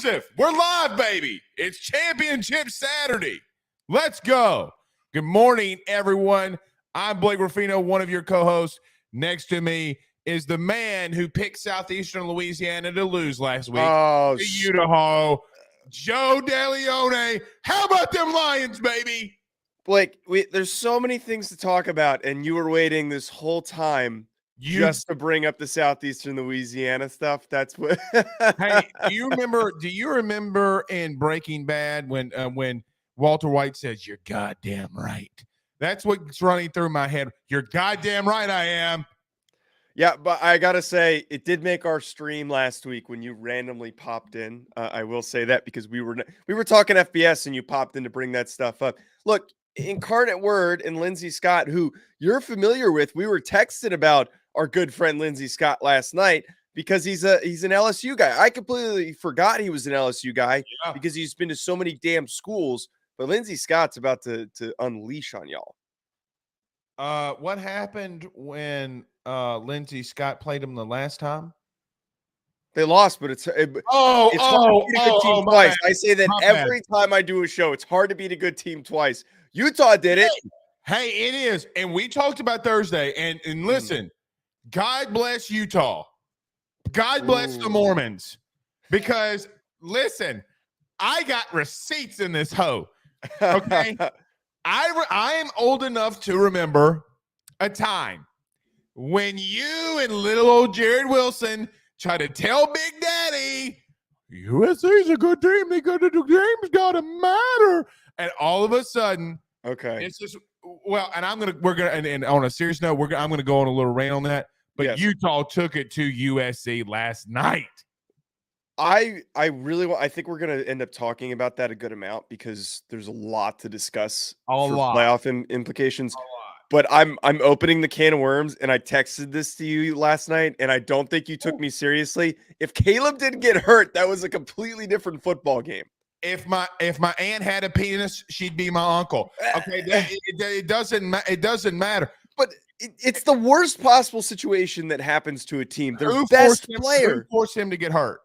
Joseph. We're live, baby. It's Championship Saturday. Let's go. Good morning, everyone. I'm Blake Ruffino, one of your co-hosts. Next to me is the man who picked Southeastern Louisiana to lose last week. Oh, Idaho, Joe DeLeone. How about them Lions, baby? Blake, there's so many things to talk about, and you were waiting this whole time just to bring up the Southeastern Louisiana stuff. That's what. Hey, do you remember in Breaking Bad when Walter White says, "You're goddamn right"? That's what's running through my head. You're goddamn right, I am. Yeah, but I gotta say, it did make our stream last week when you randomly popped in. I will say that because we were talking FBS and you popped in to bring that stuff up. Look, Incarnate Word and Lindsey Scott, who you're familiar with, we were texting about our good friend Lindsey Scott last night because he's an LSU guy. I completely forgot he was an LSU guy because he's been to so many damn schools. But Lindsey Scott's about to unleash on y'all. What happened when Lindsey Scott played him the last time? They lost, but it's hard to beat a good team twice. I say that every time I do a show. It's hard to beat a good team twice. Utah did it. Hey, it is. And we talked about Thursday. And listen, God bless Utah. God bless the Mormons. Because, listen, I got receipts in this hoe. Okay? I am old enough to remember a time when you and little old Jared Wilson try to tell Big Daddy, USC's a good team. The game's got to matter. And all of a sudden, it's just, well, and and on a serious note, I'm going to go on a little rant on that. But Utah took it to USC last night. I think we're going to end up talking about that a good amount because there's a lot to discuss for playoff implications. But I'm opening the can of worms, and I texted this to you last night, and I don't think you took me seriously. If Caleb didn't get hurt, that was a completely different football game. If my aunt had a penis, she'd be my uncle. Okay, it doesn't matter. But it's the worst possible situation that happens to a team. Their best player. Who forced him to get hurt?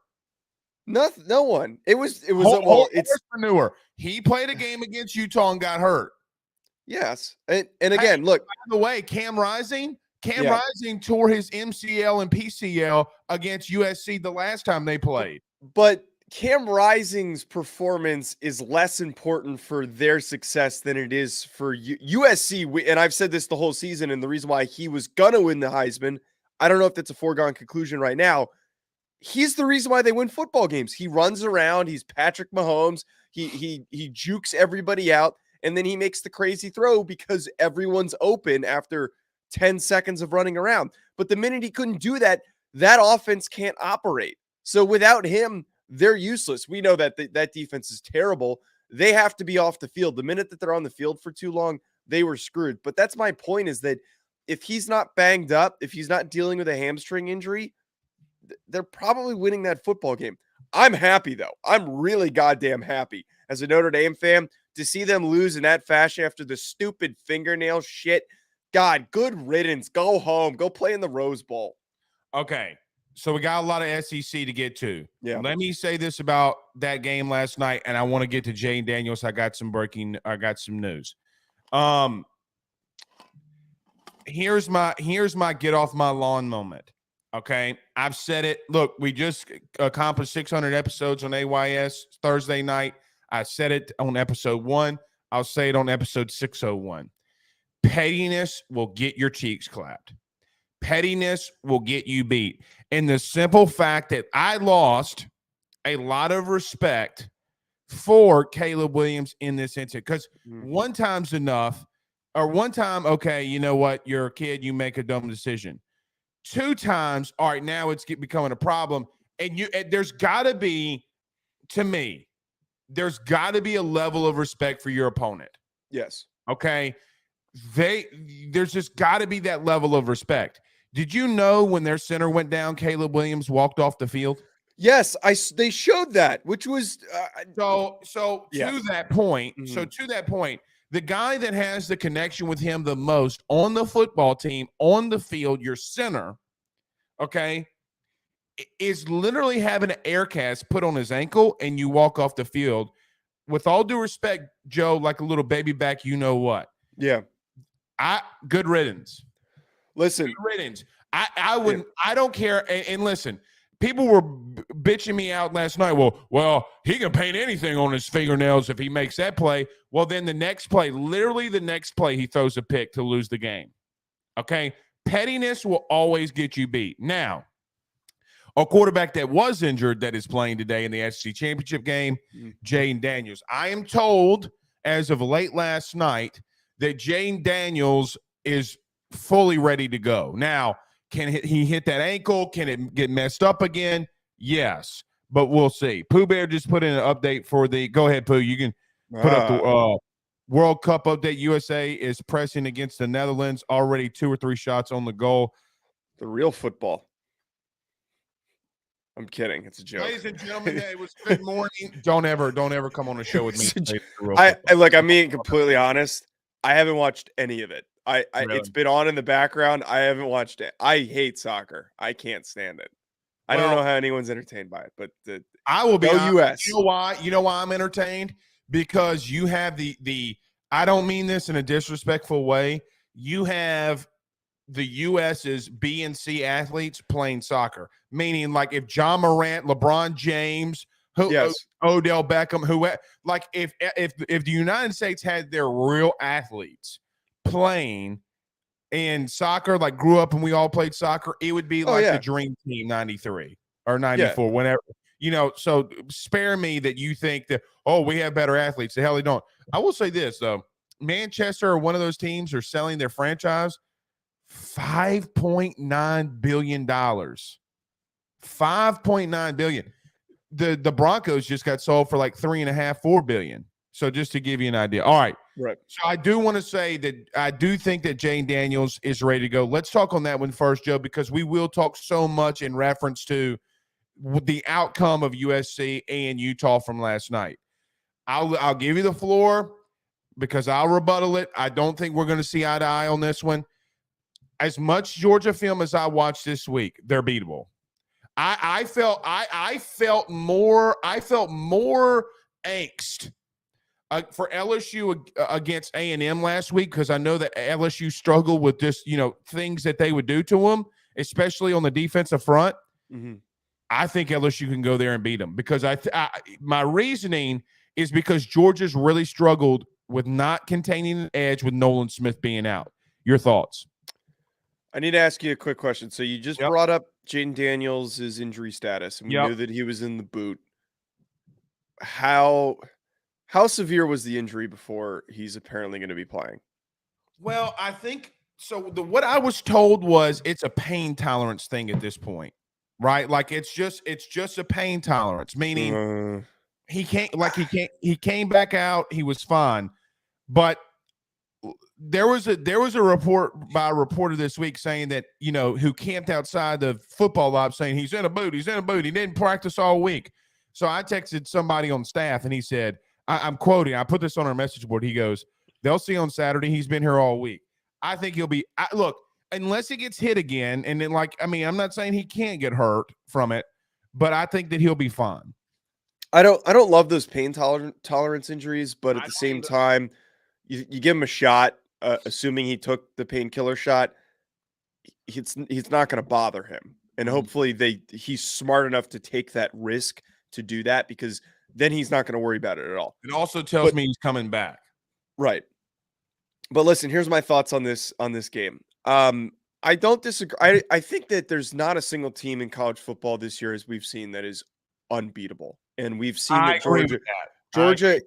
No one. It's manure. He played a game against Utah and got hurt. Yes. And again, look. By the way, Cam Rising tore his MCL and PCL against USC the last time they played. But Cam Rising's performance is less important for their success than it is for USC. And I've said this the whole season, and the reason why he was going to win the Heisman, I don't know if that's a foregone conclusion right now. He's the reason why they win football games. He runs around. He's Patrick Mahomes. He jukes everybody out, and then he makes the crazy throw because everyone's open after 10 seconds of running around. But the minute he couldn't do that, that offense can't operate. So without him, they're useless. We know that that defense is terrible. They have to be off the field. The minute that they're on the field for too long, they were screwed. But that's my point, is that if he's not banged up, if he's not dealing with a hamstring injury, they're probably winning that football game. I'm happy, though. I'm really goddamn happy as a Notre Dame fan to see them lose in that fashion after the stupid fingernail shit. God, good riddance. Go home. Go play in the Rose Bowl. Okay. So we got a lot of SEC to get to. Yeah. Let me say this about that game last night, and I want to get to Jane Daniels. I got some news. Here's my get off my lawn moment. Okay. I've said it. Look, we just accomplished 600 episodes on AYS Thursday night. I said it on episode 1. I'll say it on episode 601. Pettiness will get your cheeks clapped. Pettiness will get you beat. And the simple fact that I lost a lot of respect for Caleb Williams in this incident, because one time's enough, or one time, okay, you know what, you're a kid, you make a dumb decision. 2 times, all right, now it's becoming a problem. And there's got to be, to me, there's got to be a level of respect for your opponent. Yes. Okay? There's just got to be that level of respect. Did you know when their center went down, Caleb Williams walked off the field? Yes, they showed that, which was to that point. Mm-hmm. So to that point, the guy that has the connection with him the most on the football team, on the field, your center, okay, is literally having an air cast put on his ankle and you walk off the field. With all due respect, Joe, like a little baby back, you know what? Yeah. Good riddance. Listen. Good riddance. I wouldn't, I don't care. And listen, people were bitching me out last night. Well, he can paint anything on his fingernails if he makes that play. Well, then the next play, literally the next play, he throws a pick to lose the game. Okay? Pettiness will always get you beat. Now, a quarterback that was injured that is playing today in the SEC championship game, Jayden Daniels. I am told as of late last night that Jayden Daniels is fully ready to go. Now, can he hit that ankle? Can it get messed up again? Yes, but we'll see. Pooh Bear just put in an update for the – go ahead, Pooh. You can put up the World Cup update. USA is pressing against the Netherlands. Already 2 or 3 shots on the goal. The real football. I'm kidding. It's a joke. Ladies and gentlemen, it was good morning. Don't ever come on a show with me. I'm being completely honest. I haven't watched any of it. Really? It's been on in the background. I haven't watched it. I hate soccer. I can't stand it. I don't know how anyone's entertained by it, but I will be US. You know why? You know why I'm entertained? Because you have the I don't mean this in a disrespectful way. You have the US's B and C athletes playing soccer, meaning like if John Morant, LeBron James, Odell Beckham, like if the United States had their real athletes playing in soccer, like grew up and we all played soccer, it would be like the Dream Team 93 or 94, whenever, so spare me that you think that, we have better athletes. The hell they don't. I will say this though. Manchester or one of those teams are selling their franchise $5.9 billion. $5.9 billion. The Broncos just got sold for like $3.5-4 billion. So just to give you an idea. All right. Right. So I do want to say that I do think that Jayden Daniels is ready to go. Let's talk on that one first, Joe, because we will talk so much in reference to the outcome of USC and Utah from last night. I'll give you the floor because I'll rebuttal it. I don't think we're going to see eye to eye on this one. As much Georgia film as I watched this week, they're beatable. I felt more angst for LSU against A&M last week because I know that LSU struggled with just things that they would do to them, especially on the defensive front. Mm-hmm. I think LSU can go there and beat them because my reasoning is because Georgia's really struggled with not containing an edge with Nolan Smith being out. Your thoughts? I need to ask you a quick question. So you just brought up Jayden Daniels' injury status, and we knew that he was in the boot. How severe was the injury before he's apparently going to be playing? Well, I think so. What I was told was it's a pain tolerance thing at this point, right? Like it's just a pain tolerance, meaning he came back out, he was fine, but there was a report by a reporter this week saying that, who camped outside the football lot saying he's in a boot. He didn't practice all week. So I texted somebody on staff and he said, I'm quoting, I put this on our message board. He goes, they'll see on Saturday. He's been here all week. I think he'll be, look, unless he gets hit again. And then I'm not saying he can't get hurt from it, but I think that he'll be fine. I don't love those pain tolerance injuries, but at the same time, you give him a shot. Assuming he took the painkiller shot, he's not going to bother him. And hopefully he's smart enough to take that risk to do that because then he's not going to worry about it at all. It also tells me he's coming back. Right. But listen, here's my thoughts on this game. I don't disagree. I think that there's not a single team in college football this year, as we've seen, that is unbeatable. And we've seen that Georgia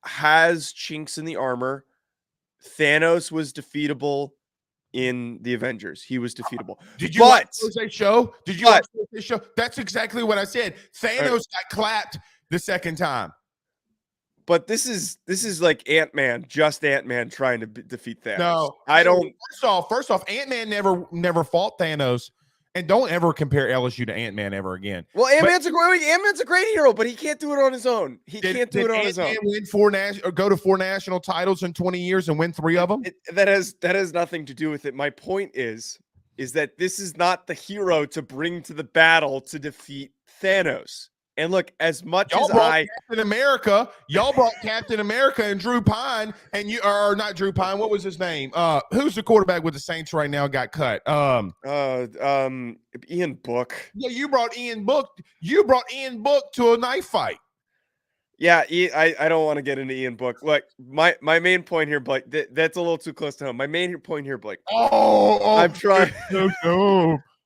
has chinks in the armor. Thanos was defeatable in the Avengers. He was defeatable. Did you watch Jose's show? Did you watch Jose's show? That's exactly what I said. Thanos got clapped the second time. But this is like Ant-Man, just Ant-Man trying to defeat Thanos. No, I don't. First off, Ant-Man never fought Thanos. And don't ever compare LSU to Ant-Man ever again. Well, Ant-Man's a great hero, but he can't do it on his own. He can't do it on his own. Go to 4 national titles in 20 years and win 3 of them? That has nothing to do with it. My point is is that this is not the hero to bring to the battle to defeat Thanos. And look, as much Y'all as brought Captain America, y'all brought Captain America and Drew Pine, and you are not Drew Pine. What was his name? Who's the quarterback with the Saints right now? Got cut. Ian Book. Yeah, you brought Ian Book. You brought Ian Book to a knife fight. Yeah, I don't want to get into Ian Book. Look, my main point here, Blake. That's a little too close to home. My main point here, Blake. I'm trying.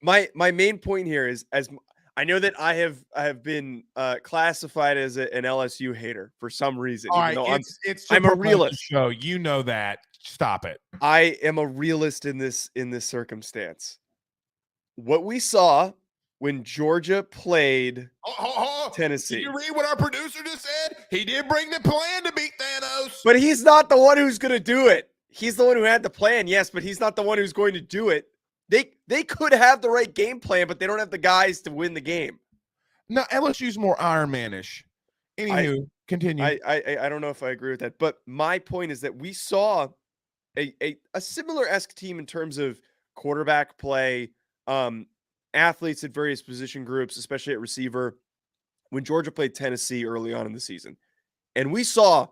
My main point here is, as I know that I have been classified as an LSU hater for some reason. All even right, though I'm a realist. Show you know that. Stop it. I am a realist in this circumstance. What we saw when Georgia played Tennessee. Did you read what our producer just said? He did bring the plan to beat Thanos. But he's not the one who's going to do it. He's the one who had the plan, yes, but he's not the one who's going to do it. They could have the right game plan, but they don't have the guys to win the game. No, LSU's more Iron Man-ish. Anywho, continue. I don't know if I agree with that, but my point is that we saw a similar-esque team in terms of quarterback play, athletes at various position groups, especially at receiver, when Georgia played Tennessee early on in the season. And we saw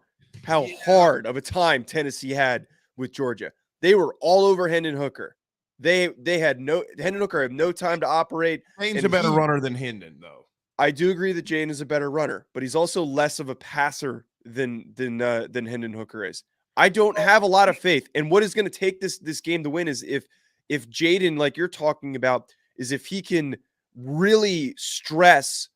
how hard of a time Tennessee had with Georgia. They were all over Hendon Hooker. Hendon Hooker had no time to operate. Jaden's a better runner than Hendon, though. I do agree that Jaden is a better runner, but he's also less of a passer than Hendon Hooker is. I don't have a lot of faith. And what is going to take this game to win is if Jaden, like you're talking about, is if he can really stress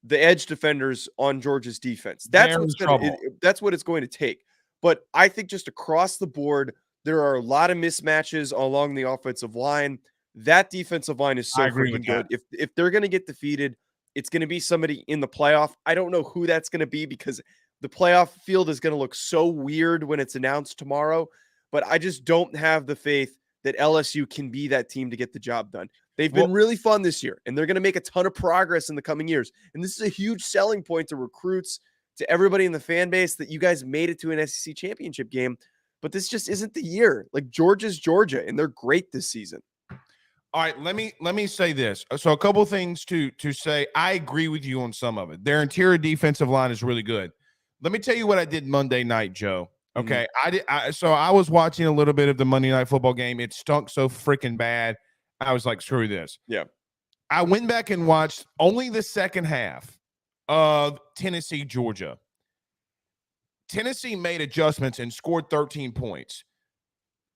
the edge defenders on Georgia's defense. That's what it's going to take. But I think just across the board, there are a lot of mismatches along the offensive line. That defensive line is so freaking good. If they're going to get defeated, it's going to be somebody in the playoff. I don't know who that's going to be because the playoff field is going to look so weird when it's announced tomorrow. But I just don't have the faith that LSU can be that team to get the job done. They've been really fun this year, and they're going to make a ton of progress in the coming years. And this is a huge selling point to recruits, to everybody in the fan base, that you guys made it to an SEC championship game. But this just isn't the year. Like, Georgia's Georgia, and they're great this season. All right, let me say this. So a couple things to say. I agree with you on some of it. Their interior defensive line is really good. Let me tell you what I did Monday night, Joe. Okay, so I was watching a little bit of the Monday Night Football game. It stunk so freaking bad. I was like, screw this. Yeah. I went back and watched only the second half of Tennessee, Georgia. Tennessee made adjustments and scored 13 points.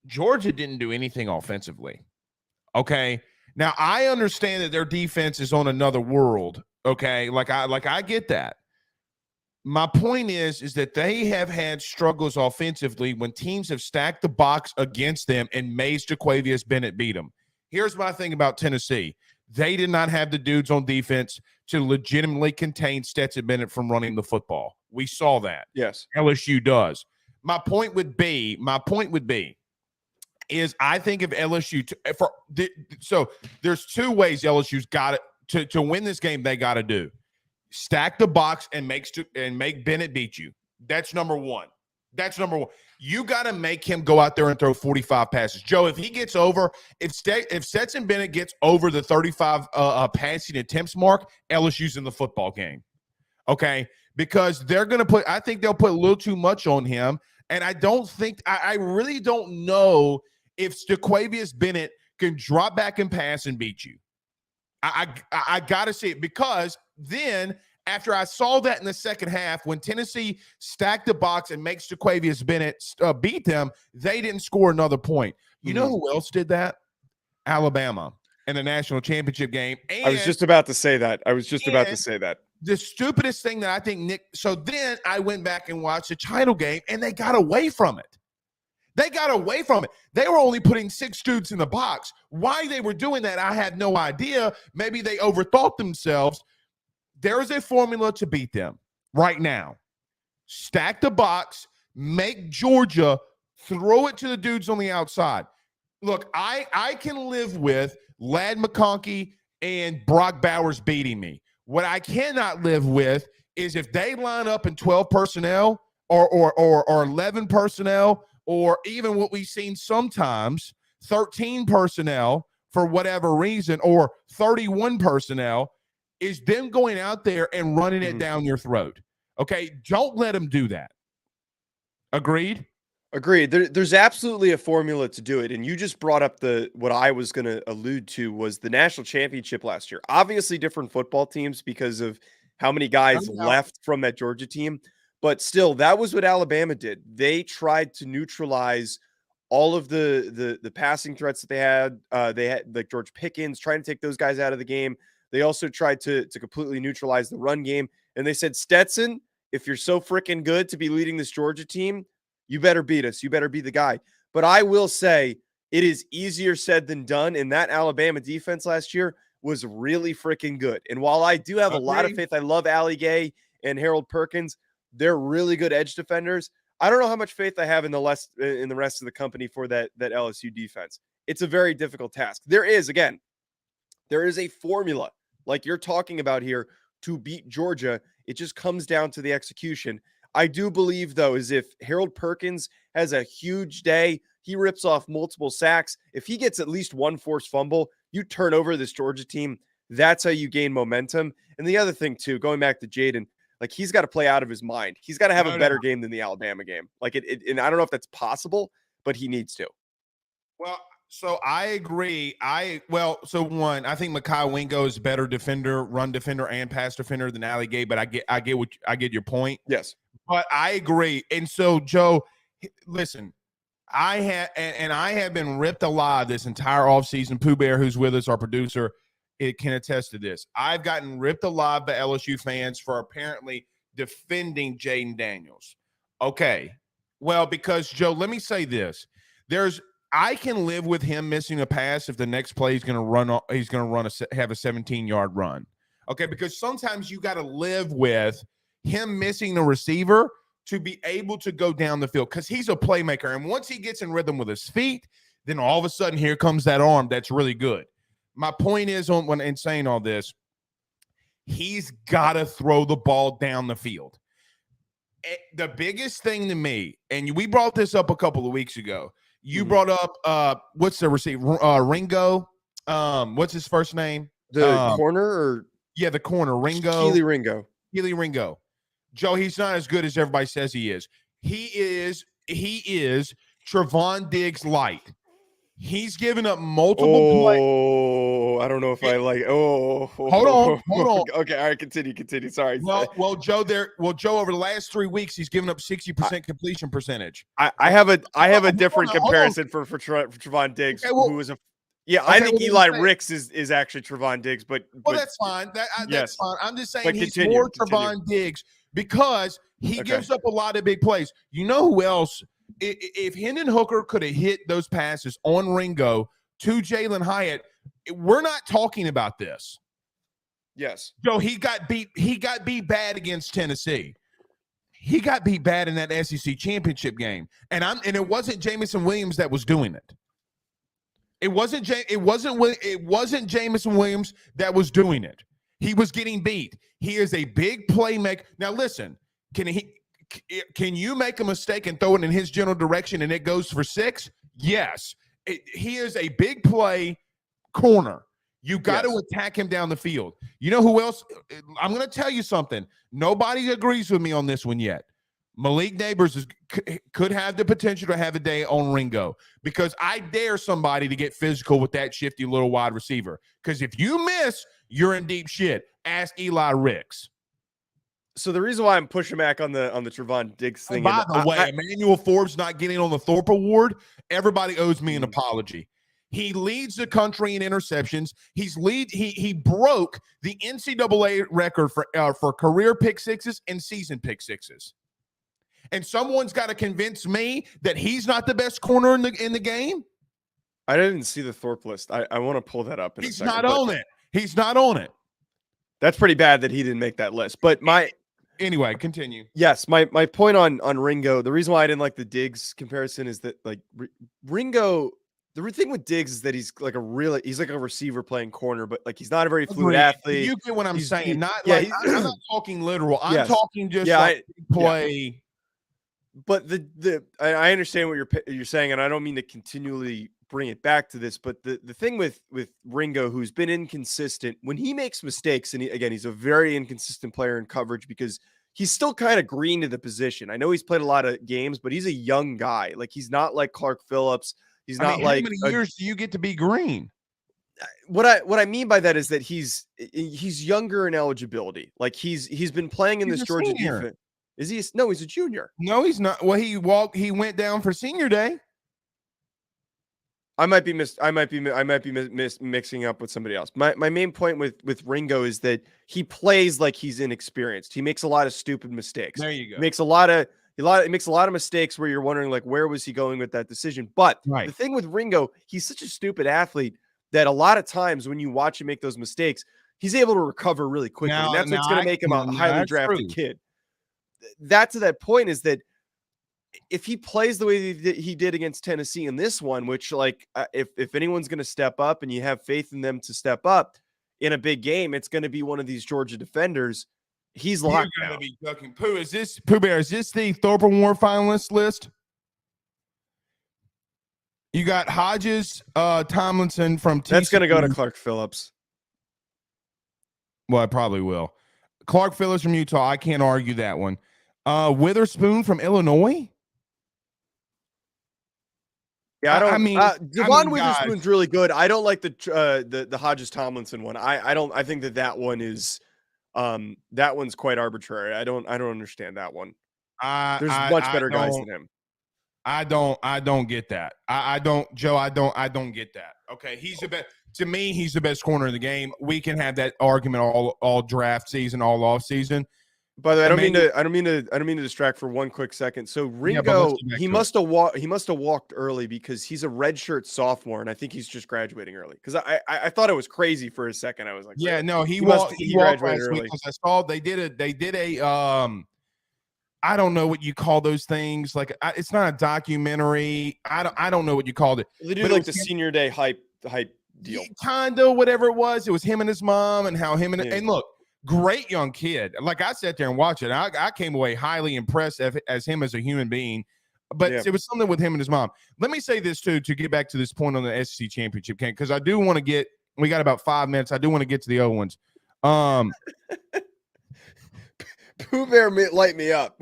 Georgia didn't do anything offensively. Okay. Now I understand that their defense is on another world. Okay. Like I get that. My point is that they have had struggles offensively when teams have stacked the box against them and Mays Jaquavius Bennett beat them. Here's my thing about Tennessee. They did not have the dudes on defense to legitimately contain Stetson Bennett from running the football. We saw that. Yes. LSU does. My point would be is I think if LSU so there's two ways LSU's got it to win this game. They got to do stack the box and make Bennett beat you. That's number one. You got to make him go out there and throw 45 passes. Joe, if he gets over, if Stetson Bennett gets over the 35 passing attempts mark, LSU's in the football game. Okay? Because they're going to I think they'll put a little too much on him. And I really don't know if Jaquavius Bennett can drop back and pass and beat you. I got to see it, because then after I saw that in the second half, when Tennessee stacked the box and makes Jaquavius Bennett beat them, they didn't score another point. You know who else did that? Alabama in the national championship game. And I was just about to say that. The stupidest thing that I think, Nick, so then I went back and watched the title game, and they got away from it. They were only putting 6 dudes in the box. Why they were doing that, I had no idea. Maybe they overthought themselves. There is a formula to beat them right now. Stack the box, make Georgia throw it to the dudes on the outside. Look, I can live with Ladd McConkey and Brock Bowers beating me. What I cannot live with is if they line up in 12 personnel or 11 personnel, or even what we've seen sometimes, 13 personnel for whatever reason, or 31 personnel, is them going out there and running it down your throat. Okay, don't let them do that. Agreed? Agreed. There's absolutely a formula to do it. And you just brought up what I was going to allude to was the national championship last year. Obviously different football teams because of how many guys left from that Georgia team. But still, that was what Alabama did. They tried to neutralize all of the passing threats that they had. They had like George Pickens, trying to take those guys out of the game. They also tried to completely neutralize the run game. And they said, Stetson, if you're so freaking good to be leading this Georgia team, you better beat us. You better be the guy. But I will say it is easier said than done. And that Alabama defense last year was really freaking good. And while I do have a lot of faith, I love Allie Gay and Harold Perkins. They're really good edge defenders. I don't know how much faith I have in the rest of the company for that LSU defense. It's a very difficult task. There is a formula like you're talking about here to beat Georgia. It just comes down to the execution. I do believe, though, is if Harold Perkins has a huge day, he rips off multiple sacks. If he gets at least one forced fumble, you turn over this Georgia team. That's how you gain momentum. And the other thing, too, going back to Jaden, like he's got to play out of his mind. He's got to have a better game than the Alabama game. Like and I don't know if that's possible, but he needs to. Well, so I agree. So one, I think Mekhi Wingo is a better defender, run defender, and pass defender than Allie Gay, but I get your point. Yes. But I agree. And so, Joe, listen, I have been ripped alive this entire offseason. Pooh Bear, who's with us, our producer, it can attest to this. I've gotten ripped alive by LSU fans for apparently defending Jaden Daniels. Okay. Well, because, Joe, let me say this. I can live with him missing a pass if the next play he's going to run. He's going to have a 17-yard run. Okay, because sometimes you got to live with him missing the receiver to be able to go down the field because he's a playmaker. And once he gets in rhythm with his feet, then all of a sudden here comes that arm that's really good. My point is, in saying all this, he's got to throw the ball down the field. The biggest thing to me, and we brought this up a couple of weeks ago. You brought up what's the receiver? Ringo. What's his first name? The corner, or the corner. Ringo. Keely Ringo. Keely Ringo. Joe, he's not as good as everybody says he is. He is Trevon Diggs light. He's given up multiple plays. Oh, I don't know if I like. Oh, hold on. Okay, all right, continue. Sorry. Well, Joe, over the last 3 weeks, he's given up 60% completion percentage. I have a different comparison for Trevon Diggs, who was a. Yeah, I think Eli Ricks is actually Trevon Diggs, but that's fine. That's fine. I'm just saying he's more Trevon Diggs because he gives up a lot of big plays. You know who else? If Hendon Hooker could have hit those passes on Ringo to Jalen Hyatt, we're not talking about this. Yes. Joe, he got beat bad against Tennessee. He got beat bad in that SEC championship game. And it wasn't Jamison Williams that was doing it. It wasn't Jamison Williams that was doing it. He was getting beat. He is a big playmaker. Now listen, can you make a mistake and throw it in his general direction and it goes for 6? Yes. He is a big play corner. You got to attack him down the field. You know who else? I'm going to tell you something. Nobody agrees with me on this one yet. Malik Neighbors could have the potential to have a day on Ringo because I dare somebody to get physical with that shifty little wide receiver. Because if you miss, you're in deep shit. Ask Eli Ricks. So the reason why I'm pushing back on the Trevon Diggs thing. By the way, Emmanuel Forbes not getting on the Thorpe Award, everybody owes me an apology. He leads the country in interceptions. He broke the NCAA record for career pick sixes and season pick sixes. And someone's got to convince me that he's not the best corner in the game. I didn't see the Thorpe list. I want to pull that up. He's not on it. He's not on it. That's pretty bad that he didn't make that list. But anyway, continue. Yes, my point on Ringo, the reason why I didn't like the Diggs comparison is that like Ringo, the thing with Diggs is that he's like a receiver playing corner, but like he's not a very fluid athlete. You get what I'm saying? I'm not talking literal. I'm talking just play. Yeah. But I understand what you're saying, and I don't mean to continually bring it back to this, but the thing with Ringo, who's been inconsistent, when he makes mistakes, and he's a very inconsistent player in coverage because he's still kind of green to the position. I know he's played a lot of games, but he's a young guy. Like, he's not like Clark Phillips. He's not how like many years do you get to be green? What I mean by that is that he's younger in eligibility. Like, he's been playing in He's this a Georgia senior. defense. Is he? No, he's a junior. No, he's not. Well, he went down for senior day. I might be mixing up with somebody else. My main point with Ringo is that he plays like he's inexperienced. He makes a lot of stupid mistakes. There you go. He makes a lot of mistakes where you're wondering, like, where was he going with that decision? But the thing with Ringo, he's such a stupid athlete that a lot of times when you watch him make those mistakes, he's able to recover really quickly. And that's what's going to make him a highly drafted kid. That to that point is that if he plays the way he did against Tennessee in this one, which, like, if anyone's going to step up and you have faith in them to step up in a big game, it's going to be one of these Georgia defenders. He's locked down. Be ducking. Pooh Bear, is this the Thorpe Award finalist list? You got Hodges, Tomlinson from TCU. That's going to go to Clark Phillips. Well, I probably will. Clark Phillips from Utah. I can't argue that one. Witherspoon from Illinois. Yeah, Devon Witherspoon's guys, really good. I don't like the Hodges Tomlinson one. I think that one is that one's quite arbitrary. I don't understand that one. There's much better guys than him. I don't get that. I don't get that. Okay, he's the best. To me, he's the best corner in the game. We can have that argument all draft season, all off season. By the way, I don't mean to distract for one quick second. So Ringo, he must have walked early because he's a redshirt sophomore, and I think he's just graduating early. Because I thought it was crazy for a second. I was like, yeah, no, he graduated early because I saw they did a I don't know what you call those things. Like, it's not a documentary. I don't know what you called it. They do like the senior day hype deal. Kind of whatever it was. It was him and his mom and how him and look, great young kid. Like, I sat there and watched it. I came away highly impressed as him as a human being. But it was something with him and his mom. Let me say this too, to get back to this point on the SEC championship game, because I do want to get. We got about 5 minutes. I do want to get to the other ones. Pooh Bear light me up.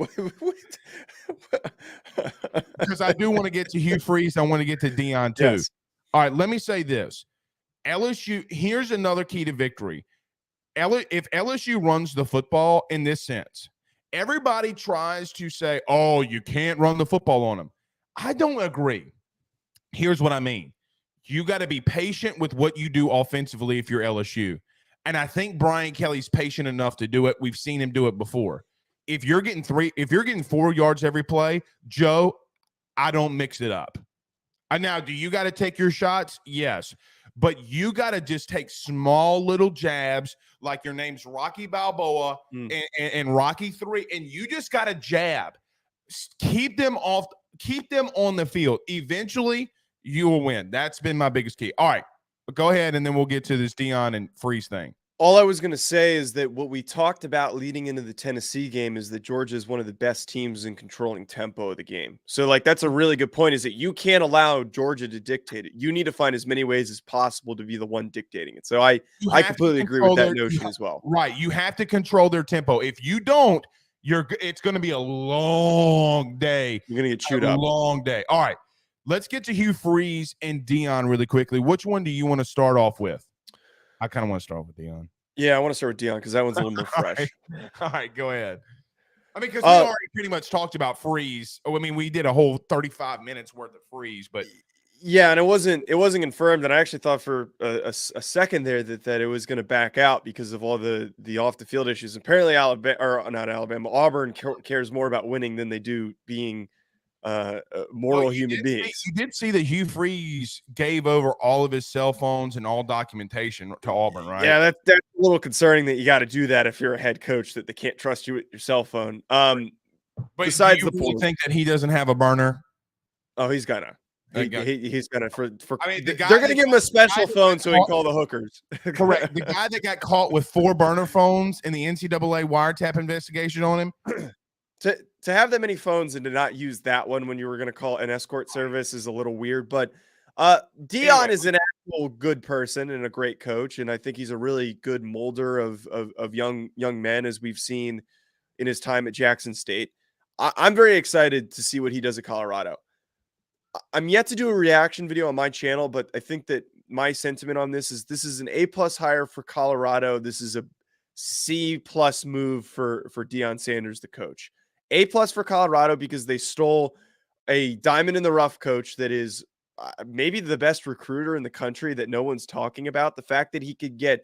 Because I do want to get to Hugh Freeze. I want to get to Deion too. Yes. All right, let me say this. LSU, here's another key to victory. If LSU runs the football in this sense, everybody tries to say, oh, you can't run the football on them. I don't agree. Here's what I mean. You got to be patient with what you do offensively if you're LSU. And I think Brian Kelly's patient enough to do it. We've seen him do it before. If you're getting 4 yards every play, Joe, I don't mix it up. Now, do you got to take your shots? Yes. But you got to just take small little jabs, like your name's Rocky Balboa and Rocky 3, and you just got to jab. Keep them on the field. Eventually, you will win. That's been my biggest key. All right, go ahead, and then we'll get to this Deion and Freeze thing. All I was going to say is that what we talked about leading into the Tennessee game is that Georgia is one of the best teams in controlling tempo of the game. So, like, that's a really good point, is that you can't allow Georgia to dictate it. You need to find as many ways as possible to be the one dictating it. So I completely agree with that notion as well. Right. You have to control their tempo. If you don't, it's going to be a long day. You're going to get chewed up. A long day. All right. Let's get to Hugh Freeze and Deion really quickly. Which one do you want to start off with? I kind of want to start with Deion. Yeah, I want to start with Deion because that one's a little more fresh. All right, go ahead. I mean, because we already pretty much talked about Freeze. I mean, we did a whole 35 minutes worth of Freeze, but yeah, and it wasn't confirmed. And I actually thought for a second there that it was going to back out because of all the off the field issues. Apparently, Auburn cares more about winning than they do being moral human beings. You did see that Hugh Freeze gave over all of his cell phones and all documentation to Auburn, right? Yeah, that's a little concerning that you got to do that if you're a head coach, that they can't trust you with your cell phone. But besides, do you really think that he doesn't have a burner? Oh, he's gonna. He's gonna for. I mean, they're gonna give him a special phone so he can call the hookers. Correct. The guy that got caught with 4 burner phones in the NCAA wiretap investigation on him. To have that many phones and to not use that one when you were going to call an escort service is a little weird. But Dion is an actual good person and a great coach, and I think he's a really good molder of young men, as we've seen in his time at Jackson State. I'm very excited to see what he does at Colorado. I'm yet to do a reaction video on my channel, but I think that my sentiment on this is an A+ hire for Colorado. This is a C+ move for Deion Sanders, the coach. A+ for Colorado because they stole a diamond in the rough coach that is maybe the best recruiter in the country that no one's talking about. The fact that he could get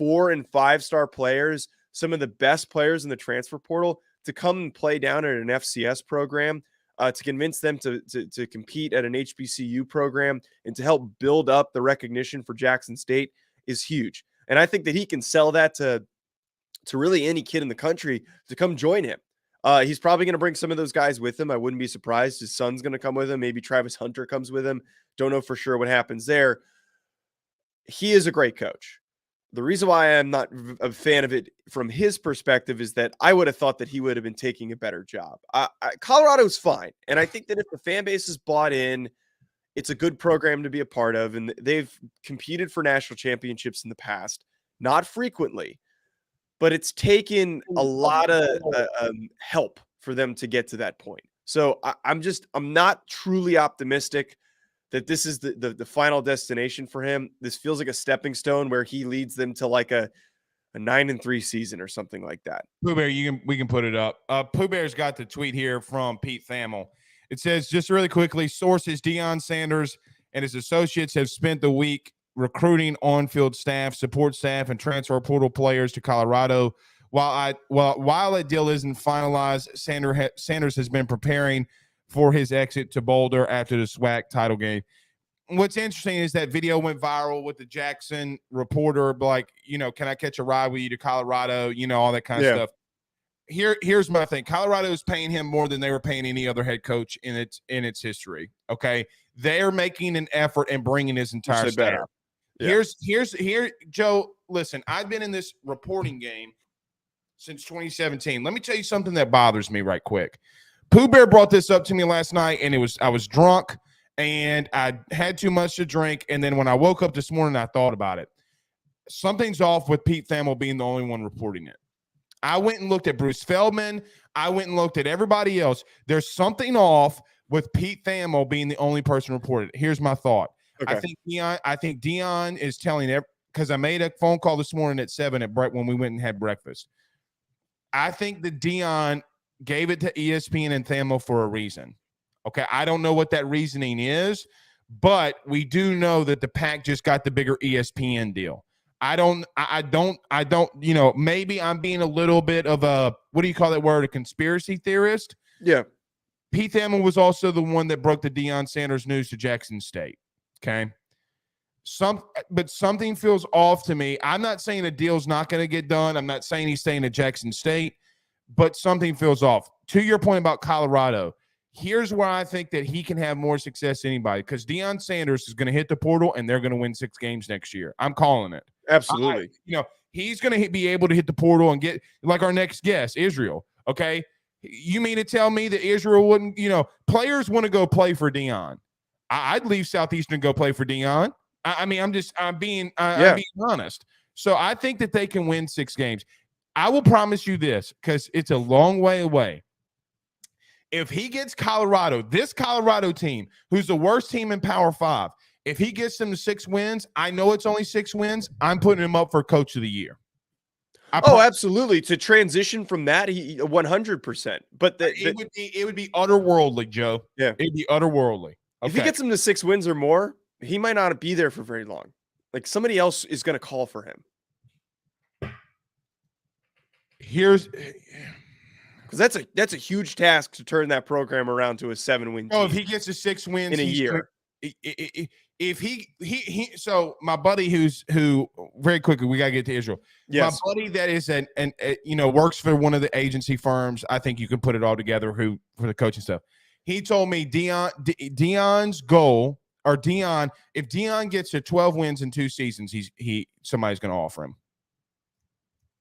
4- and 5-star players, some of the best players in the transfer portal, to come and play down at an FCS program, to convince them to compete at an HBCU program and to help build up the recognition for Jackson State is huge. And I think that he can sell that to really any kid in the country to come join him. He's probably going to bring some of those guys with him. I wouldn't be surprised. His son's going to come with him. Maybe Travis Hunter comes with him. Don't know for sure what happens there. He is a great coach. The reason why I'm not a fan of it from his perspective is that I would have thought that he would have been taking a better job. Colorado's fine. And I think that if the fan base is bought in, it's a good program to be a part of. And they've competed for national championships in the past, not frequently, but it's taken a lot of help for them to get to that point. So I'm not truly optimistic that this is the final destination for him. This feels like a stepping stone where he leads them to like a 9-3 season or something like that. Pooh Bear, we can put it up. Pooh Bear's got the tweet here from Pete Thamel. It says, just really quickly, sources Deion Sanders and his associates have spent the week recruiting on-field staff, support staff, and transfer portal players to Colorado. While a deal isn't finalized, Sanders has been preparing for his exit to Boulder after the SWAC title game. What's interesting is that video went viral with the Jackson reporter, like, can I catch a ride with you to Colorado? All that kind of stuff. Here's my thing. Colorado is paying him more than they were paying any other head coach in its history. Okay, they're making an effort and bringing his entire staff. Better. Yeah. Here, Joe. Listen, I've been in this reporting game since 2017. Let me tell you something that bothers me right quick. Pooh Bear brought this up to me last night, and I was drunk and I had too much to drink. And then when I woke up this morning, I thought about it. Something's off with Pete Thamel being the only one reporting it. I went and looked at Bruce Feldman. I went and looked at everybody else. There's something off with Pete Thamel being the only person reported. Here's my thought. Okay. I think Deion is telling because I made a phone call this morning at 7 when we went and had breakfast. I think that Deion gave it to ESPN and Thamel for a reason. Okay, I don't know what that reasoning is, but we do know that the Pac just got the bigger ESPN deal. I don't, maybe I'm being a little bit of a, what do you call that word? A conspiracy theorist? Yeah. Pete Thamel was also the one that broke the Deion Sanders news to Jackson State. Okay. But something feels off to me. I'm not saying a deal's not going to get done. I'm not saying he's staying at Jackson State, but something feels off. To your point about Colorado, here's where I think that he can have more success than anybody, because Deion Sanders is going to hit the portal and they're going to win 6 games next year. I'm calling it. Absolutely. He's going to be able to hit the portal and get, like our next guest, Israel. Okay. You mean to tell me that Israel wouldn't, players want to go play for Deion. I'd leave Southeastern and go play for Deion. I'm being honest. So I think that they can win 6 games. I will promise you this, because it's a long way away. If he gets Colorado, this Colorado team, who's the worst team in Power 5, if he gets them to 6 wins, I know it's only 6 wins, I'm putting him up for Coach of the Year. Absolutely. To transition from that, he 100%. But it would be otherworldly, Joe. Yeah, it'd be otherworldly. Okay. If he gets him to 6 wins or more, he might not be there for very long. Like, somebody else is going to call for him. Because that's a huge task to turn that program around to a 7-win team. Oh, if he gets to 6 wins in a year. If he so my buddy who very quickly, we got to get to Israel. Yes. My buddy that is works for one of the agency firms. I think you can put it all together for the coaching stuff. He told me Deion's goal, or if Deion gets to 12 wins in 2 seasons, somebody's going to offer him.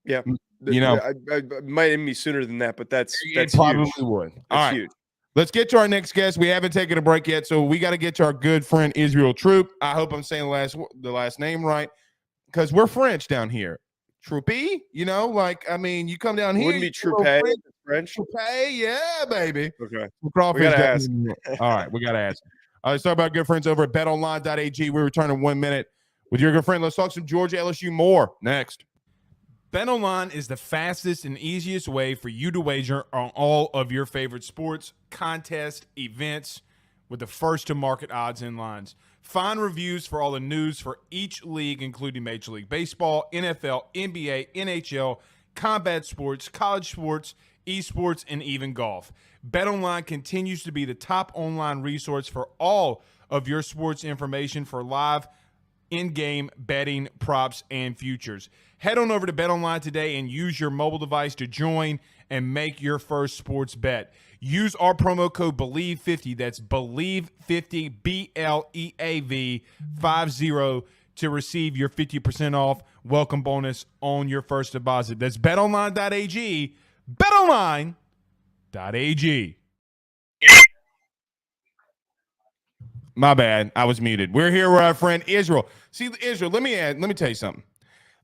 Yeah. I might even be sooner than that, but that's it probably huge. would. That's huge. Let's get to our next guest. We haven't taken a break yet, so we got to get to our good friend Israel Troupe. I hope I'm saying the last name right because we're French down here. Troupe, you come down here. Wouldn't be Troupe. French. Troupe, yeah, baby. Okay. Crawfish. We gotta ask. All right, we gotta ask. Let's talk about good friends over at BetOnline.ag. We return in 1 minute with your good friend. Let's talk some Georgia LSU more next. BetOnline is the fastest and easiest way for you to wager on all of your favorite sports, contests, events with the first-to-market odds and lines. Find reviews for all the news for each league, including Major League Baseball, NFL, NBA, NHL, combat sports, college sports, esports, and even golf. BetOnline continues to be the top online resource for all of your sports information for live in-game betting, props, and futures. Head on over to BetOnline today and use your mobile device to join and make your first sports bet. Use our promo code Bleav50, that's Bleav50, BLEAV 50, to receive your 50% off welcome bonus on your first deposit. That's betonline.ag, betonline.ag. My bad. I was muted. We're here with our friend Israel. See, Israel, let me tell you something.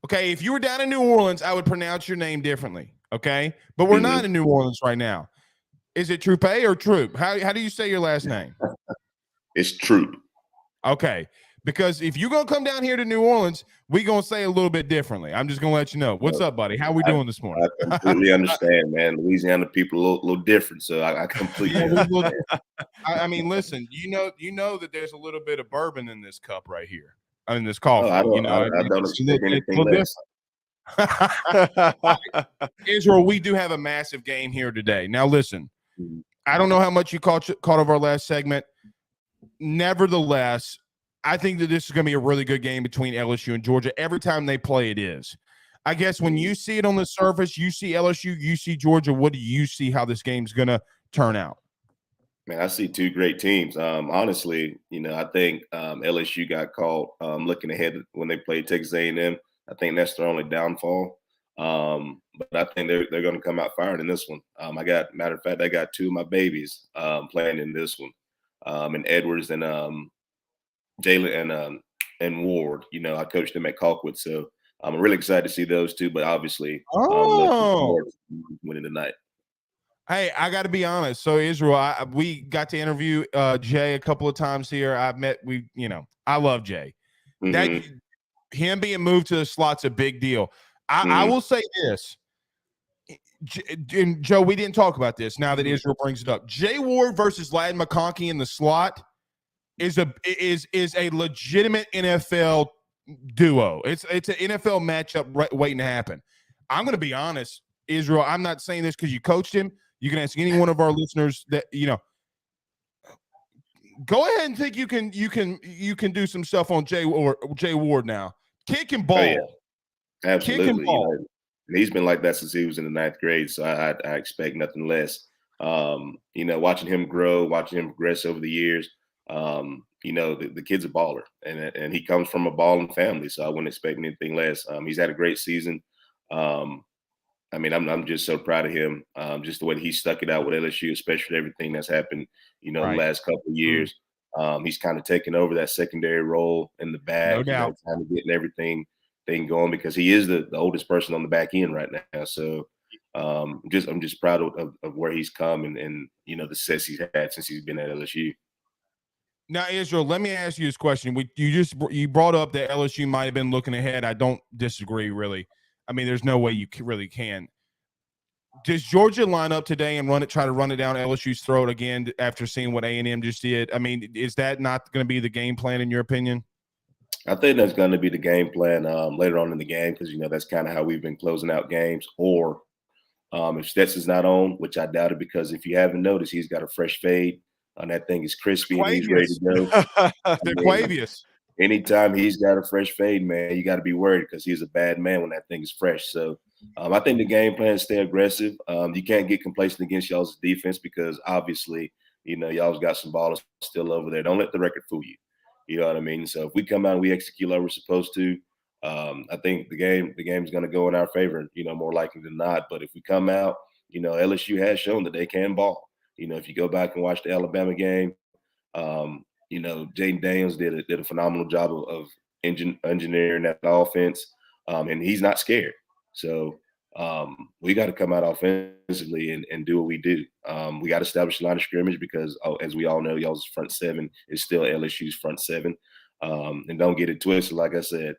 Okay, if you were down in New Orleans, I would pronounce your name differently. Okay, but we're not in New Orleans right now. Is it Troupe or Troupe? How do you say your last name? It's Troupe. Okay, because if you're gonna come down here to New Orleans, we're gonna say a little bit differently. I'm just gonna let you know. What's up, buddy? How we doing this morning? I completely understand, man. Louisiana people a little different, so I completely understand. I mean, listen, you know that there's a little bit of bourbon in this cup right here. I mean, this coffee. I don't expect anything less. Israel, we do have a massive game here today. Now, listen, I don't know how much you caught of our last segment. Nevertheless, I think that this is going to be a really good game between LSU and Georgia. Every time they play, it is. I guess when you see it on the surface, you see LSU, you see Georgia. What do you see how this game's going to turn out? Man, I see two great teams. Honestly, I think LSU got caught looking ahead when they played Texas A&M. I think that's their only downfall. But I think they're going to come out firing in this one. Matter of fact, I got two of my babies playing in this one, and Edwards and Jalen and Ward. I coached them at Colquitt, so I'm really excited to see those two. But obviously, winning tonight. Hey, I got to be honest. So Israel, we got to interview Jay a couple of times here. I love Jay. That him being moved to the slot's a big deal. I will say this, and Joe, we didn't talk about this. Now that Israel brings it up, Jay Ward versus Ladd McConkey in the slot is a legitimate NFL duo. It's an NFL matchup waiting to happen. I'm going to be honest, Israel. I'm not saying this because you coached him. You can ask any one of our listeners that go ahead and think you can do some stuff on Jay Ward now. Kick and ball. Oh, yeah. Absolutely. Kick and ball. And he's been like that since he was in the 9th grade, so I expect nothing less. Watching him grow, watching him progress over the years. The kid's a baller, and he comes from a balling family, so I wouldn't expect anything less. He's had a great season. I'm just so proud of him. Just the way that he stuck it out with LSU, especially everything that's happened, the last couple of years. He's kind of taken over that secondary role in the back, no doubt. Kind of getting everything going because he is the oldest person on the back end right now. So I'm just proud of where he's come and the success he's had since he's been at LSU. Now, Israel, let me ask you this question. You brought up that LSU might have been looking ahead. I don't disagree, really. I mean, there's no way you really can. Does Georgia line up today and try to run it down LSU's throat again after seeing what A&M just did? I mean, is that not going to be the game plan in your opinion? I think that's going to be the game plan later on in the game because, that's kind of how we've been closing out games. Or if Stetson's not on, which I doubt it because if you haven't noticed, he's got a fresh fade. That thing is crispy and he's ready to go. Quavius. Anytime he's got a fresh fade, man, you got to be worried because he's a bad man when that thing is fresh. So I think the game plan is stay aggressive. You can't get complacent against y'all's defense because obviously, y'all's got some ballers still over there. Don't let the record fool you. You know what I mean? So if we come out and we execute like we're supposed to, I think the game's going to go in our favor, more likely than not. But if we come out, LSU has shown that they can ball. If you go back and watch the Alabama game, Jaden Daniels did a phenomenal job of engineering that offense, and he's not scared. So we got to come out offensively and do what we do. We got to establish a line of scrimmage because, as we all know, y'all's front seven is still LSU's front seven. And don't get it twisted. Like I said,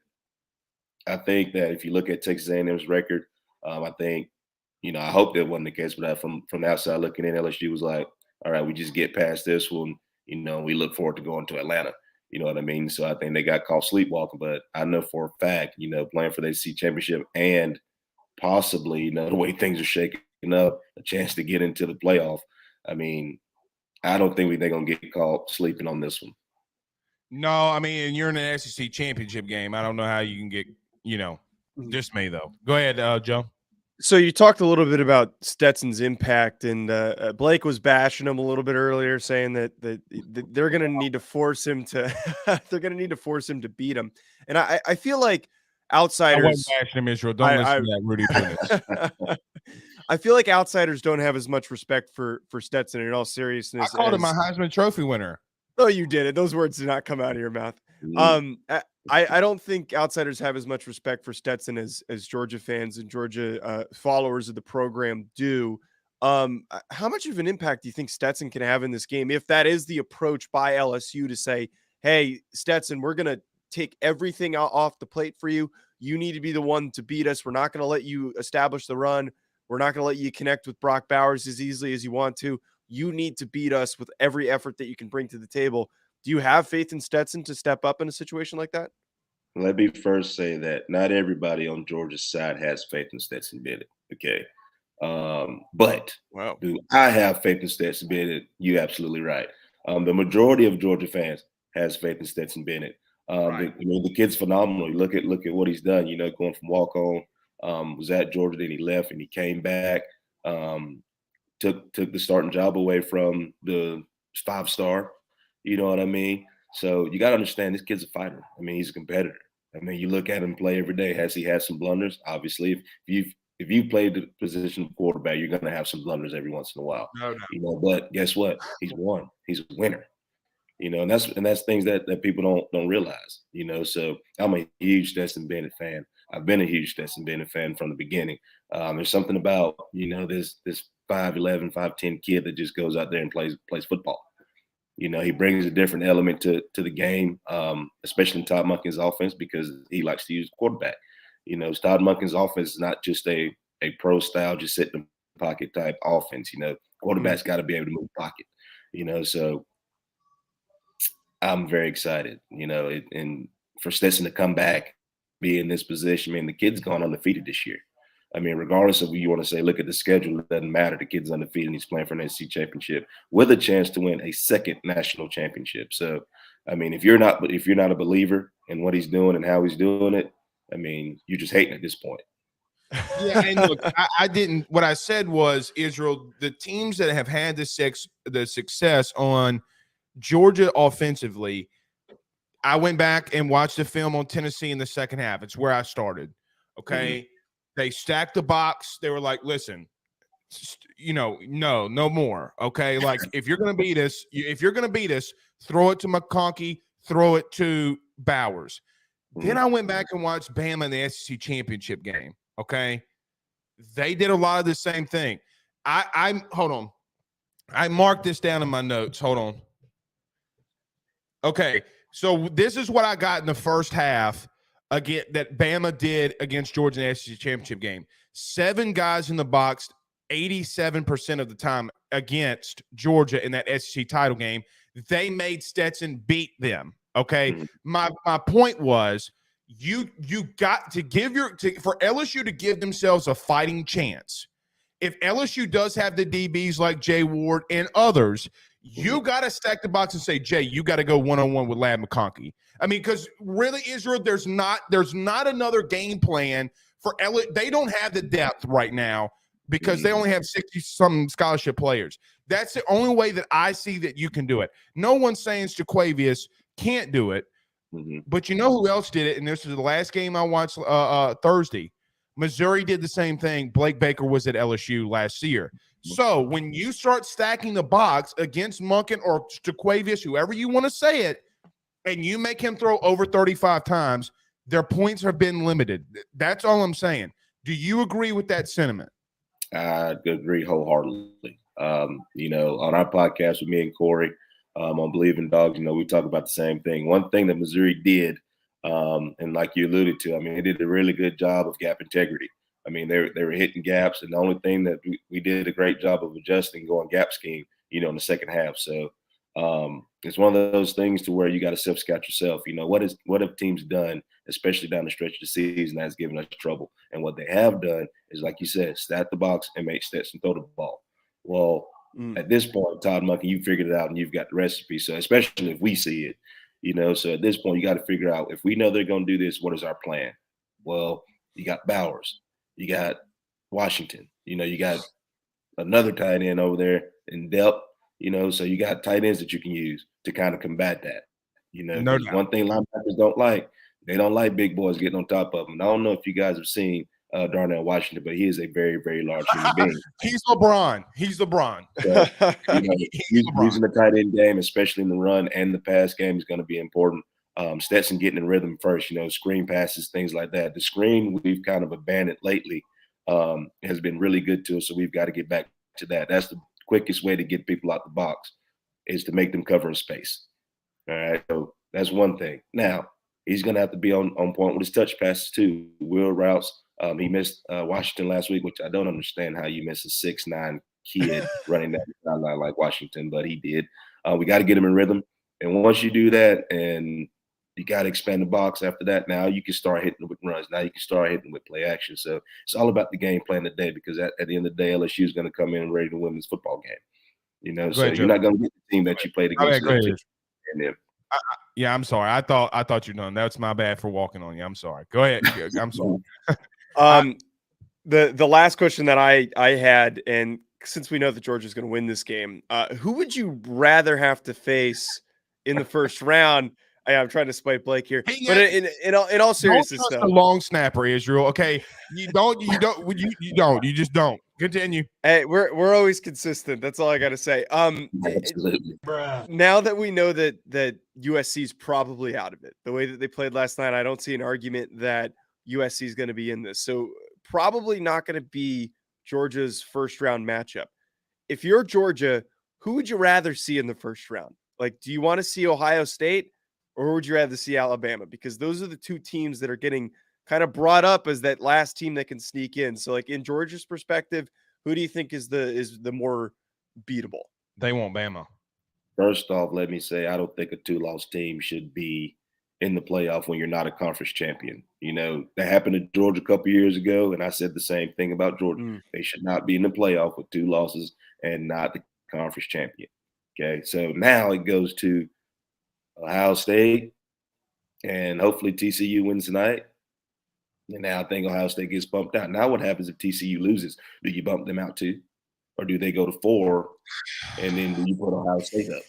I think that if you look at Texas A&M's record, I think, I hope that wasn't the case, but from the outside looking in, LSU was like, all right, we just get past this one. We look forward to going to Atlanta. You know what I mean? So I think they got caught sleepwalking, but I know for a fact, playing for the SEC championship and possibly, the way things are shaking up, a chance to get into the playoff. I mean, I don't think they're going to get caught sleeping on this one. No, I mean, you're in an SEC championship game. I don't know how you can get, just me though. Go ahead, Joe. So you talked a little bit about Stetson's impact, and Blake was bashing him a little bit earlier, saying that they're going to need to force him to beat him. And I feel like outsiders. I wasn't bashing him, Israel. Don't listen to that Rudy Prince. I feel like outsiders don't have as much respect for Stetson. In all seriousness, I called him my Heisman Trophy winner. Oh, you did it. Those words did not come out of your mouth. I don't think outsiders have as much respect for Stetson as Georgia fans and Georgia followers of the program do. How much of an impact do you think Stetson can have in this game if that is the approach by LSU to say, hey, Stetson, we're going to take everything off the plate for you. You need to be the one to beat us. We're not going to let you establish the run. We're not going to let you connect with Brock Bowers as easily as you want to. You need to beat us with every effort that you can bring to the table. Do you have faith in Stetson to step up in a situation like that? Let me first say that not everybody on Georgia's side has faith in Stetson Bennett. Okay. But do I have faith in Stetson Bennett? You're absolutely right. The majority of Georgia fans has faith in Stetson Bennett. Right. The kid's phenomenal. You look at what he's done, going from walk on, was at Georgia, then he left and he came back, took the starting job away from the 5-star, you know what I mean? So you got to understand this kid's a fighter. I mean, he's a competitor. I mean, you look at him play every day. Has he had some blunders? Obviously, if you've played the position of quarterback, you're going to have some blunders every once in a while. No. But guess what? He's won. He's a winner. And that's things that people don't realize. So I'm a huge Stetson Bennett fan. I've been a huge Stetson Bennett fan from the beginning. There's something about this 5'11", 5'10" kid that just goes out there and plays football. He brings a different element to the game, especially in Todd Monken's offense, because he likes to use quarterback. Todd Monken's offense is not just a pro style, just sit in the pocket type offense. Quarterback's got to be able to move the pocket. So I'm very excited, and for Stetson to come back, be in this position. I mean, the kid's gone undefeated this year. I mean, regardless of what you want to say, look at the schedule. It doesn't matter. The kid's undefeated and he's playing for an SEC championship with a chance to win a second national championship. So, I mean, if you're not a believer in what he's doing and how he's doing it, I mean, you're just hating at this point. Yeah, and look, I didn't. What I said was, Israel, the teams that have had the success on Georgia offensively, I went back and watched the film on Tennessee in the second half. It's where I started. Okay. Mm-hmm. They stacked the box. They were like, listen, no more. Okay. Like if you're going to beat us, throw it to McConkey, throw it to Bowers. Mm-hmm. Then I went back and watched Bama in the SEC championship game. Okay. They did a lot of the same thing. Hold on. I marked this down in my notes. Hold on. Okay. So this is what I got in the first half again that Bama did against Georgia in the SEC championship game. 7 guys in the box, 87% of the time against Georgia in that SEC title game. They made Stetson beat them. Okay. My point was you got to for LSU to give themselves a fighting chance. If LSU does have the DBs like Jay Ward and others, you got to stack the box and say, Jay, you got to go one-on-one with Lad McConkey. I mean, because really, Israel, there's not another game plan for LSU. They don't have the depth right now because they only have 60-some scholarship players. That's the only way that I see that you can do it. No one's saying Jaquavius can't do it, but you know who else did it? And this is the last game I watched Thursday. Missouri did the same thing. Blake Baker was at LSU last year. So when you start stacking the box against Monken or Jaquavius, whoever you want to say it, and you make him throw over 35 times, their points have been limited. That's all I'm saying. Do you agree with that sentiment? I agree wholeheartedly. On our podcast with me and Corey on Bleav in Dogs, we talk about the same thing. One thing that Missouri did, and like you alluded to, they did a really good job of gap integrity. They were hitting gaps, and the only thing that we did a great job of adjusting, going gap scheme, in the second half. So it's one of those things to where you got to self-scout yourself. What have teams done, especially down the stretch of the season, that's given us trouble? And what they have done is, like you said, stat the box and make Stetson throw the ball. Well, at this point, Todd Monken, you figured it out and you've got the recipe. So especially if we see it, so at this point, you got to figure out, if we know they're going to do this, what is our plan? Well, you got Bowers, you got Washington, you got another tight end over there in depth. So you got tight ends that you can use to kind of combat that. No doubt. One thing linebackers don't like, they don't like big boys getting on top of them. I don't know if you guys have seen Darnell Washington, but he is a very, very large human being. He's LeBron. So, using the tight end game, especially in the run and the pass game, is going to be important. Stetson getting in rhythm first, screen passes, things like that. The screen we've kind of abandoned lately has been really good to us, so we've got to get back to that. That's the quickest way to get people out the box, is to make them cover a space. All right, so that's one thing. Now, he's going to have to be on point with his touch passes too. Wheel routes. He missed Washington last week, which I don't understand how you miss a 6'9" kid running down the sideline like Washington, but he did. We got to get him in rhythm. And once you do that, and you got to expand the box after that, now you can start hitting with runs. Now you can start hitting with play action. So it's all about the game plan today, because at the end of the day, LSU is going to come in ready to win this football game. So you're not going to get the team that you played against. Yeah, I'm sorry. I thought you were done. That's my bad for walking on you. I'm sorry. Go ahead. I'm sorry. The last question that I had, and since we know that Georgia's going to win this game, who would you rather have to face in the first round? I'm trying to spite Blake here, but in all seriousness, don't trust a long snapper, Israel. Okay, you just don't. Continue. Hey, we're always consistent. That's all I got to say. Absolutely. Now that we know that USC is probably out of it, the way that they played last night, I don't see an argument that USC is going to be in this. So probably not going to be Georgia's first round matchup. If you're Georgia, who would you rather see in the first round? Like, do you want to see Ohio State, or would you rather see Alabama? Because those are the two teams that are getting kind of brought up as that last team that can sneak in. So, like, in Georgia's perspective, who do you think is the more beatable? They want Bama. First off, let me say, I don't think a 2-loss team should be in the playoff when you're not a conference champion. That happened to Georgia a couple years ago, and I said the same thing about Georgia. They should not be in the playoff with 2 losses and not the conference champion. Okay, so now it goes to Ohio State, and hopefully TCU wins tonight. And now I think Ohio State gets bumped out. Now what happens if TCU loses? Do you bump them out too? Or do they go to 4 and then do you put Ohio State up?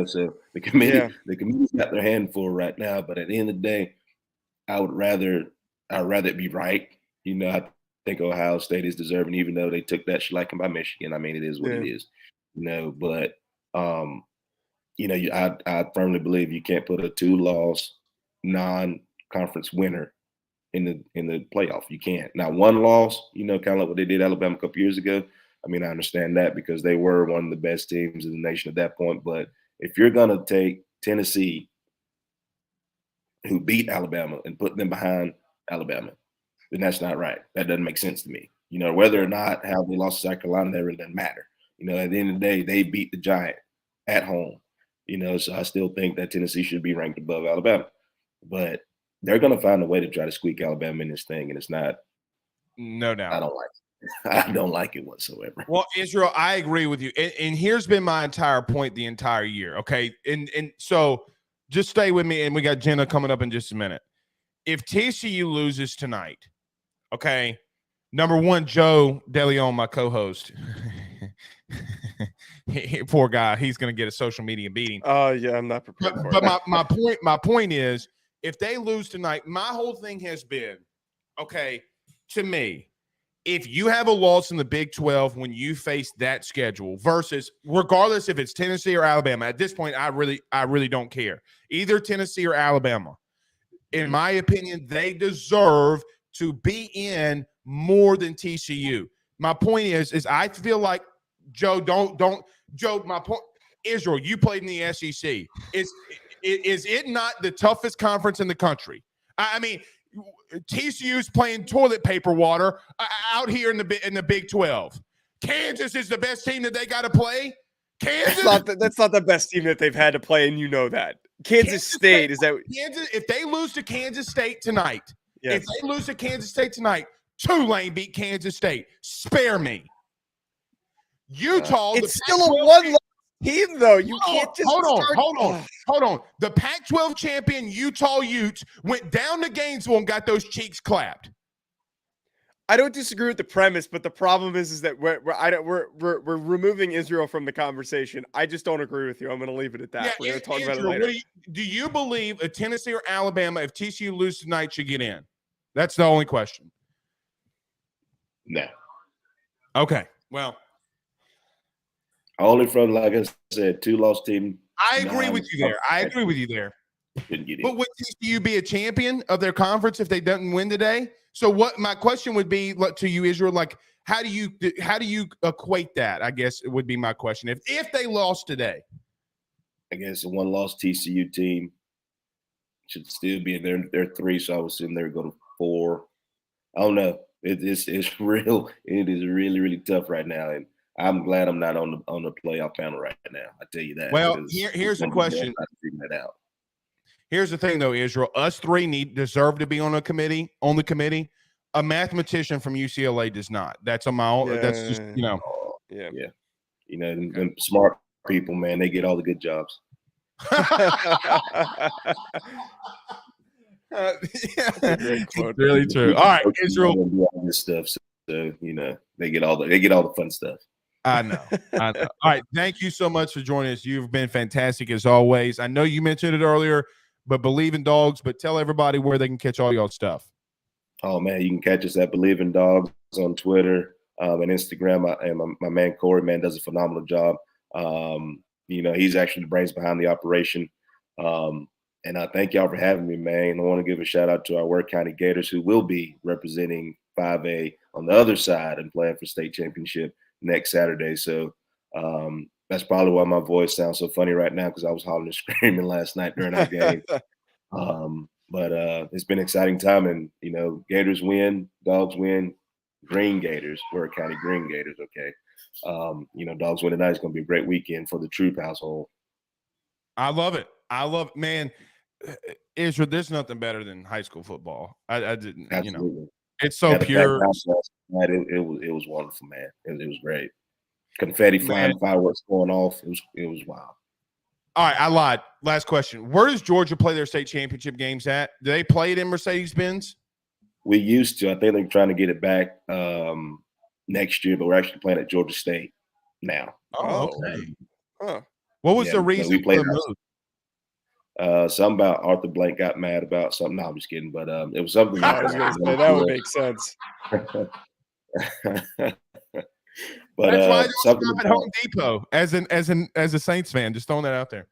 So the committee's got their hand full right now. But at the end of the day, I'd rather it be right. I think Ohio State is deserving, even though they took that shellacking by Michigan. It is what it is. But I firmly believe you can't put a 2-loss non-conference winner in the playoff. You can't. Now, 1 loss, kind of like what they did Alabama a couple years ago. I understand that because they were one of the best teams in the nation at that point. But if you're going to take Tennessee, who beat Alabama, and put them behind Alabama, then that's not right. That doesn't make sense to me. Whether or not how they lost to South Carolina, that really doesn't matter. At the end of the day, they beat the Giant at home. So I still think that Tennessee should be ranked above Alabama. But they're going to find a way to try to squeak Alabama in this thing, and it's not. No doubt. I don't like it. I don't like it whatsoever. Well, Israel, I agree with you. And here's been my entire point the entire year, okay? And so just stay with me, and we got Jenna coming up in just a minute. If TCU loses tonight, okay, number one, Joe DeLeon, my co-host, poor guy, he's going to get a social media beating. Oh, yeah, I'm not prepared for it. But my point is, if they lose tonight, my whole thing has been, okay, to me, if you have a loss in the Big 12 when you face that schedule versus regardless if it's Tennessee or Alabama, at this point, I really don't care. Either Tennessee or Alabama, in my opinion, they deserve to be in more than TCU. My point is I feel like Joe, my point, Israel, you played in the SEC. Is it not the toughest conference in the country? I mean, TCU's playing toilet paper water out here in the Big 12. Kansas is the best team that they got to play. Kansas, That's not the best team that they've had to play, and you know that. Kansas State is that. Kansas, if they lose to Kansas State tonight, Yes. if they lose to Kansas State tonight, Tulane beat Kansas State. Spare me. Utah, It's still a one-loss team, though. You can't just hold on. The Pac-12 champion Utah Utes went down to Gainesville and got those cheeks clapped. I don't disagree with the premise, but the problem is that we're removing Israel from the conversation. I just don't agree with you. I'm going to leave it at that. We're going to talk about it later. Do you believe a Tennessee or Alabama, if TCU loses tonight, should get in? That's the only question. No. Okay. Well, only from, like I said, 2-loss team. I agree with you there. Didn't get in. But would TCU be a champion of their conference if they didn't win today? So what my question would be to you, Israel, like how do you equate that? I guess it would be my question. If they lost today. I guess a 1-loss TCU team should still be in their 3, so I would assume they would go to 4. I don't know. It's real. It is really, really tough right now, and I'm glad I'm not on the playoff panel right now. I tell you that. Well, here's the question. That out. Here's the thing, though, Israel. Us 3 deserve to be on the committee. A mathematician from UCLA does not. That's on my own. Yeah. That's just Yeah. You know, them smart people, man, they get all the good jobs. It's really true. All right, Israel. Do all this stuff, so you know they get all the fun stuff. I know. All right, thank you so much for joining us. You've been fantastic as always. I know you mentioned it earlier, but Bleav in Dogs. But tell everybody where they can catch all y'all stuff. Oh man, you can catch us at Bleav in Dogs on Twitter and Instagram. And my man Corey, man, does a phenomenal job. You know, he's actually the brains behind the operation. And I thank y'all for having me, man. I want to give a shout out to our Ware County Gators, who will be representing 5A on the other side and playing for state championship next Saturday. So that's probably why my voice sounds so funny right now, because I was hollering and screaming last night during our game. But it's been an exciting time, and you know, Gators win, Dogs win, Green Gators, Ware County Green Gators. Okay, you know, Dogs win tonight. It's going to be a great weekend for the Troupe household. I love it, man. Israel, there's nothing better than high school football. I didn't, Absolutely. You know, it's so pure. It was wonderful, man. It was great. Confetti flying, fireworks going off. It was wild. All right, I lied. Last question. Where does Georgia play their state championship games at? Do they play it in Mercedes-Benz? We used to. I think they're trying to get it back next year, but we're actually playing at Georgia State now. Oh, okay. Huh. What was the reason for the move? Something about Arthur Blank got mad about something. No, I'm just kidding. But it was something. That would make sense. But that's why I don't stop at Home Depot as a Saints fan. Just throwing that out there.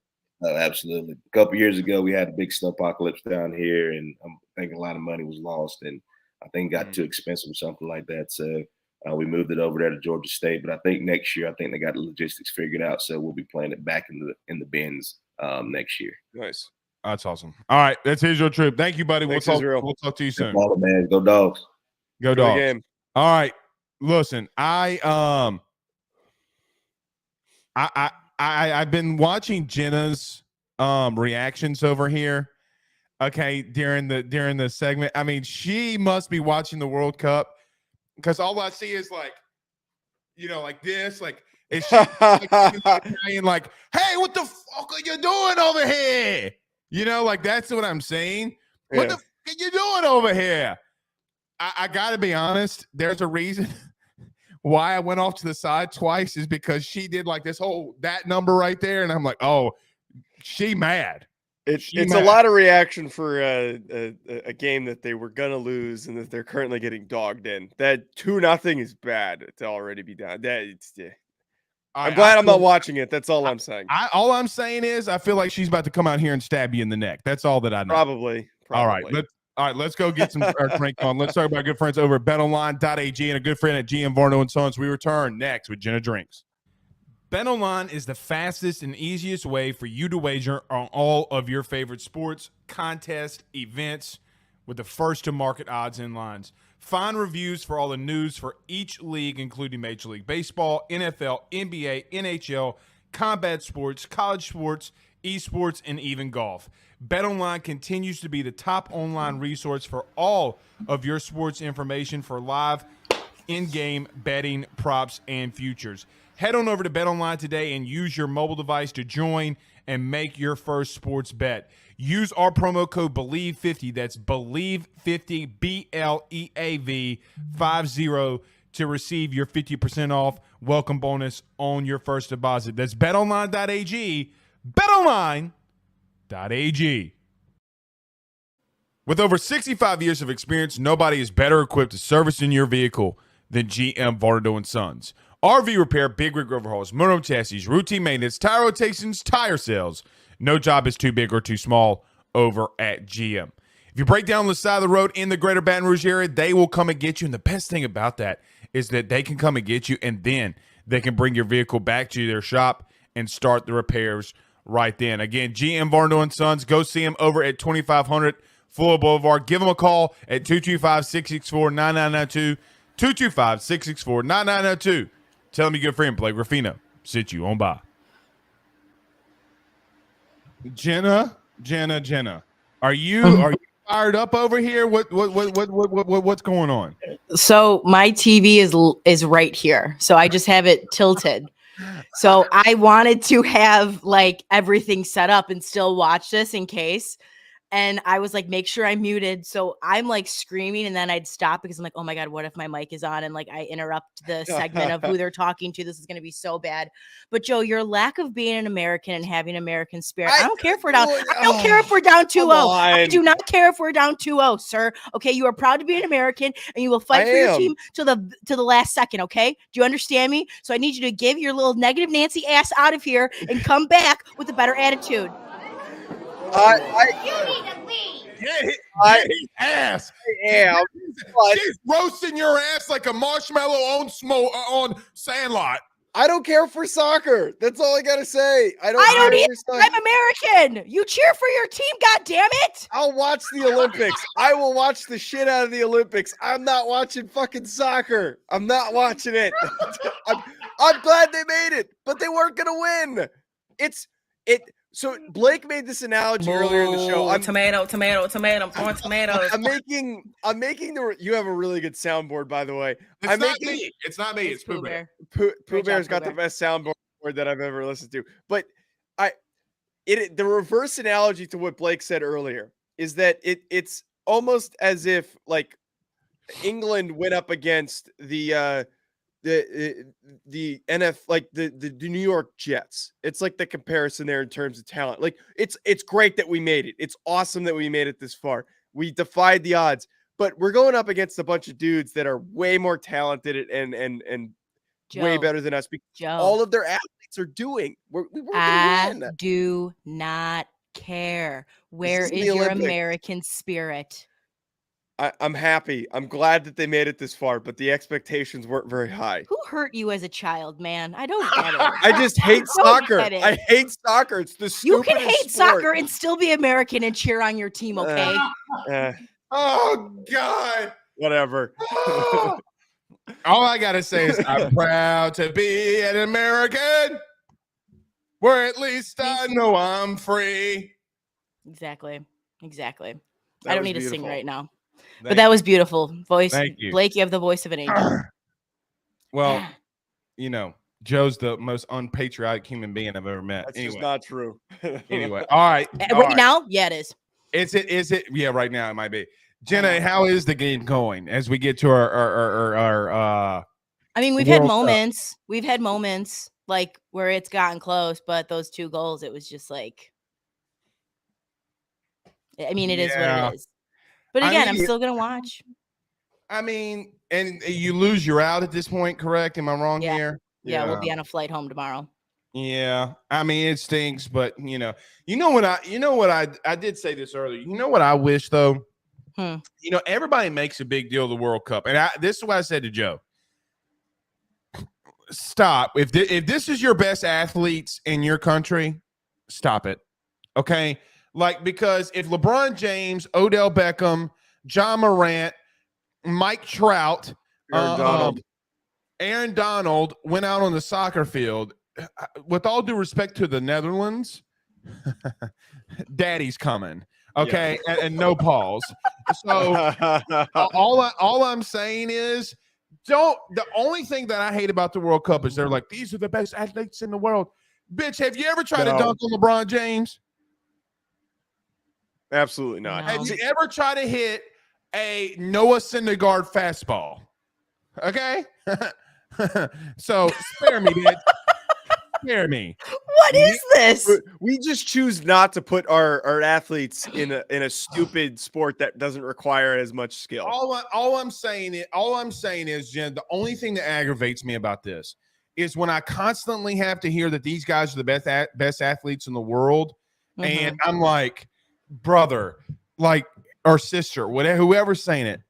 Absolutely. A couple years ago, we had a big snowpocalypse down here, and I'm thinking a lot of money was lost, and I think it got too expensive or something like that. So we moved it over there to Georgia State. But I think next year, I think they got the logistics figured out, so we'll be playing it back in the bins next year. Nice. That's awesome. All right, that's Israel Troupe. Thank you, buddy. Thanks, We'll talk to you soon. Follow, man. Go Dogs. Go Dogs. Game. All right. Listen, I've been watching Jenna's reactions over here. Okay, during the segment. I mean, she must be watching the World Cup, because all I see is like, you know, like this, like is she like, hey, what the fuck are you doing over here? You know, like that's what I'm saying. Yeah. What the fuck are you doing over here? I gotta be honest, there's a reason why I went off to the side twice, is because she did like that number right there, and I'm like, oh, she mad. It's a might- lot of reaction for a game that they were gonna lose and that they're currently getting dogged in. That 2-0 is bad to already be done. I'm glad I'm not watching it. That's all I'm saying. All I'm saying is I feel like she's about to come out here and stab you in the neck. That's all that I know. Probably. All right, let's go get some drink on. Let's talk about good friends over at BetOnline.ag and a good friend at GM Varno & Sons. We return next with Jenna Drinks. BetOnline is the fastest and easiest way for you to wager on all of your favorite sports, contests, events with the first-to-market odds and lines. Find reviews for all the news for each league, including Major League Baseball, NFL, NBA, NHL, combat sports, college sports, esports, and even golf. BetOnline continues to be the top online resource for all of your sports information for live in-game betting, props, and futures. Head on over to BetOnline today and use your mobile device to join and make your first sports bet. Use our promo code Bleav50, that's Bleav50, BLEAV 50, to receive your 50% off welcome bonus on your first deposit. That's betonline.ag, betonline.ag. With over 65 years of experience, nobody is better equipped to service in your vehicle than GM Varno & Sons. RV repair, big rig overhauls, motorhome chassis, routine maintenance, tire rotations, tire sales. No job is too big or too small over at GM. If you break down the side of the road in the greater Baton Rouge area, they will come and get you. And the best thing about that is that they can come and get you, and then they can bring your vehicle back to their shop and start the repairs right then. Again, GM Varno & Sons. Go see them over at 2500 Fuller Boulevard. Give them a call at 225-664-9992, 225-664-9992. Tell them your good friend Blake Ruffino sent you on by. Jenna, are you fired up over here? What's going on? So my TV is right here. So I just have it tilted. So I wanted to have like everything set up and still watch this in case. And I was like, make sure I'm muted. So I'm like screaming, and then I'd stop because I'm like, oh my God, what if my mic is on? And like I interrupt the segment of who they're talking to. This is going to be so bad. But Joe, your lack of being an American and having American spirit. I don't care if we're down. I don't care if we're down 2-0. I do not care if we're down 2-0, sir. Okay, you are proud to be an American, and you will fight for your team to the last second. Okay, do you understand me? So I need you to give your little negative Nancy ass out of here and come back with a better attitude. You need to leave. Get his ass. I am. She's roasting your ass like a marshmallow on Sandlot. I don't care for soccer. That's all I gotta say. I don't either. I'm American. You cheer for your team, God damn it. I'll watch the Olympics. I will watch the shit out of the Olympics. I'm not watching fucking soccer. I'm not watching it. I'm glad they made it, but they weren't gonna win. So Blake made this analogy earlier in the show. Tomato. I'm throwing tomatoes. I'm making you have a really good soundboard, by the way. It's not me. It's Pooh Bear. Pooh Bear's got the best soundboard that I've ever listened to. But the reverse analogy to what Blake said earlier is that it's almost as if like England went up against the NF, like the New York Jets. It's like the comparison there in terms of talent. Like it's great that we made it. It's awesome that we made it this far. We defied the odds, but we're going up against a bunch of dudes that are way more talented and Joe, way better than us. Because all of their athletes are doing. We weren't gonna win. Do not care. Where is your American spirit? I'm happy. I'm glad that they made it this far, but the expectations weren't very high. Who hurt you as a child, man? I don't get it. I just hate soccer. I hate soccer. It's the stupidest You can hate sport. soccer and still be American and cheer on your team, okay? Oh, God. Whatever. All I got to say is I'm proud to be an American, where at least I know I'm free. Exactly. I don't need to sing right now. But Thank that was beautiful. Voice. Thank you. Blake, you have the voice of an angel. Well, Joe's the most unpatriotic human being I've ever met. That's just not true. Anyway, all right. Now? Yeah, it is. Is it? Yeah, right now it might be. Jenna, how is the game going as we get to our I mean, we've had moments. We've had moments like where it's gotten close, but those 2 goals, it was just like I mean, it is what Yeah. it is. But I again, mean, I'm still gonna watch. I mean, and you lose, you're out at this point, correct? Am I wrong Yeah. here? Yeah, we'll be on a flight home tomorrow. Yeah. I mean, it stinks, but I did say this earlier. You know what I wish though? Everybody makes a big deal of the World Cup. And this is what I said to Joe. Stop. If this is your best athletes in your country, stop it. Okay? Like, because if LeBron James, Odell Beckham, John Morant, Mike Trout, Aaron Donald went out on the soccer field, with all due respect to the Netherlands, daddy's coming. Okay? Yeah. And no pause. So all I'm saying is, the only thing that I hate about the World Cup is they're like, these are the best athletes in the world. Bitch, have you ever tried to dunk on LeBron James? Absolutely not. No. Have you ever tried to hit a Noah Syndergaard fastball? Okay? So spare me, bitch. Spare me. What is this? We just choose not to put our athletes in a stupid sport that doesn't require as much skill. All I'm saying is, Jen, the only thing that aggravates me about this is when I constantly have to hear that these guys are the best athletes in the world, and I'm like, brother, like, or sister, whatever, whoever's saying it.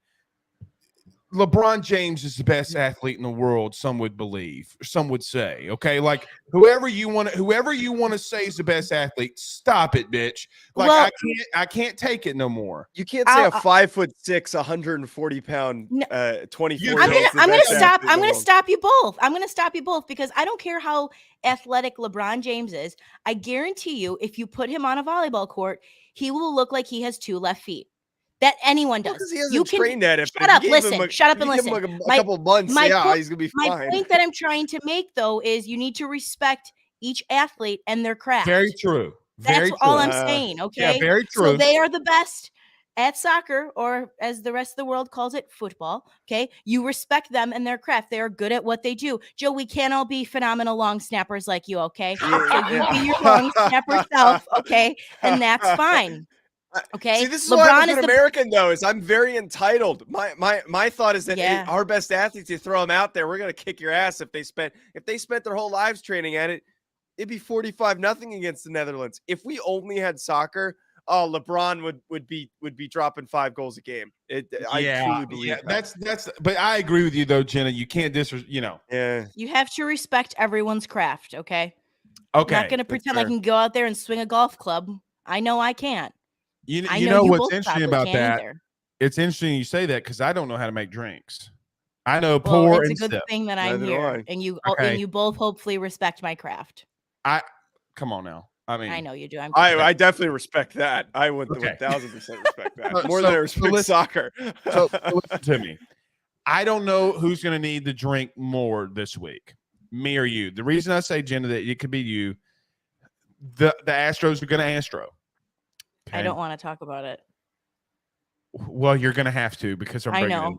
LeBron James is the best athlete in the world. Some would believe, some would say, okay, like whoever you want to say is the best athlete. Stop it, bitch. Like, well, I can't take it no more. You can't say a 5'6", 140-pound, 24. I'm gonna stop. I'm gonna stop you both. I'm gonna stop you both because I don't care how athletic LeBron James is. I guarantee you, if you put him on a volleyball court, he will look like he has two left feet. That anyone does. Because he hasn't trained at it. Shut up and listen. Like a couple months. He's gonna be fine. My point that I'm trying to make, though, is you need to respect each athlete and their craft. Very true. That's all I'm saying. Okay. Yeah, very true. So they are the best at soccer, or as the rest of the world calls it, football. Okay. You respect them and their craft. They are good at what they do. Joe, we can't all be phenomenal long snappers like you. Okay. So you be your long snapper self. Okay. And that's fine. Okay. See, this is why I'm an American, though, is I'm very entitled. My thought is that our best athletes, you throw them out there, we're gonna kick your ass if they spent their whole lives training at it. It'd be 45-0 against the Netherlands. If we only had soccer, LeBron would be dropping 5 goals a game. I truly believe that. That's. But I agree with you though, Jenna. You can't Yeah. You have to respect everyone's craft. Okay. Okay. I'm not gonna pretend I can go out there and swing a golf club. I know I can't. You know what's interesting about that? Either. It's interesting you say that because I don't know how to make drinks. I know pour and it's a good thing that I'm here, and you both hopefully respect my craft. Come on now. I mean, I know you do. I definitely respect that. I would 1,000% respect that more than I respect soccer. So listen to me. I don't know who's going to need the drink more this week, me or you. The reason I say, Jenna, that it could be you. The Astros are going to Astro. Okay. I don't want to talk about it. Well, you're going to have to because I'm bringing it up.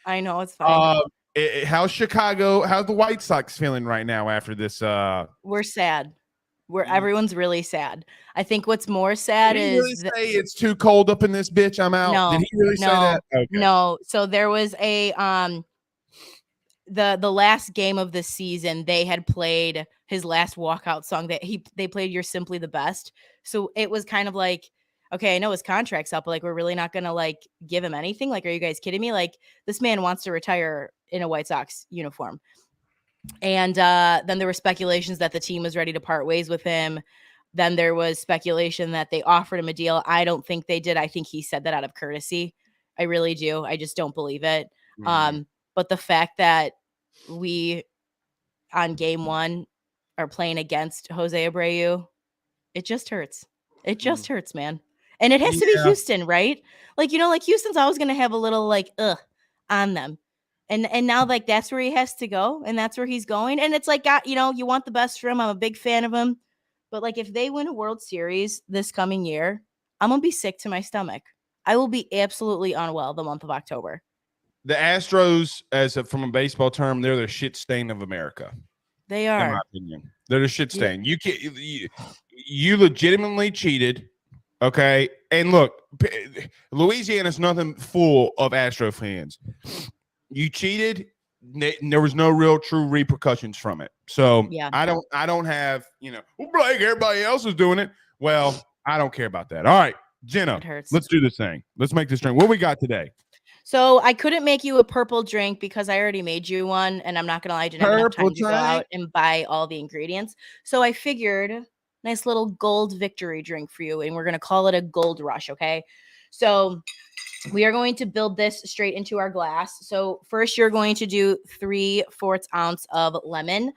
I know it's fine. How's the White Sox feeling right now after this? We're sad. Everyone's really sad. I think what's more sad Did he really say it's too cold up in this bitch? I'm out. No, did he really say that? Okay. No. So there was a the last game of the season, they had played his last walkout song that they played "You're Simply the Best." So it was kind of like, okay, I know his contract's up, but like, we're really not going to like give him anything. Like, are you guys kidding me? Like, this man wants to retire in a White Sox uniform. And then there were speculations that the team was ready to part ways with him. Then there was speculation that they offered him a deal. I don't think they did. I think he said that out of courtesy. I really do. I just don't believe it. Mm-hmm. But the fact that we on game 1 are playing against Jose Abreu, it just hurts. It just hurts, man. And it has to be Houston, right? Like, like Houston's always going to have a little like, on them. And now like, that's where he has to go. And that's where he's going. And it's like, God, you want the best for him. I'm a big fan of him. But like, if they win a World Series this coming year, I'm going to be sick to my stomach. I will be absolutely unwell the month of October. The Astros, from a baseball term, they're the shit stain of America. They are. In my opinion. They're the shit stain. You legitimately cheated. Okay. And look, Louisiana's nothing full of Astro fans. You cheated. There was no real true repercussions from it. So Yeah. I don't have, Blake, everybody else is doing it. Well, I don't care about that. All right, Jenna, It hurts. let's do this thing. Let's make this drink. What we got today? So I couldn't make you a purple drink because I already made you one, and I'm not gonna lie, I didn't have enough time to go out and buy all the ingredients. So I figured nice little gold victory drink for you, and we're gonna call it a gold rush. Okay. So we are going to build this straight into our glass. So first, you're going to do 3/4 ounce of lemon.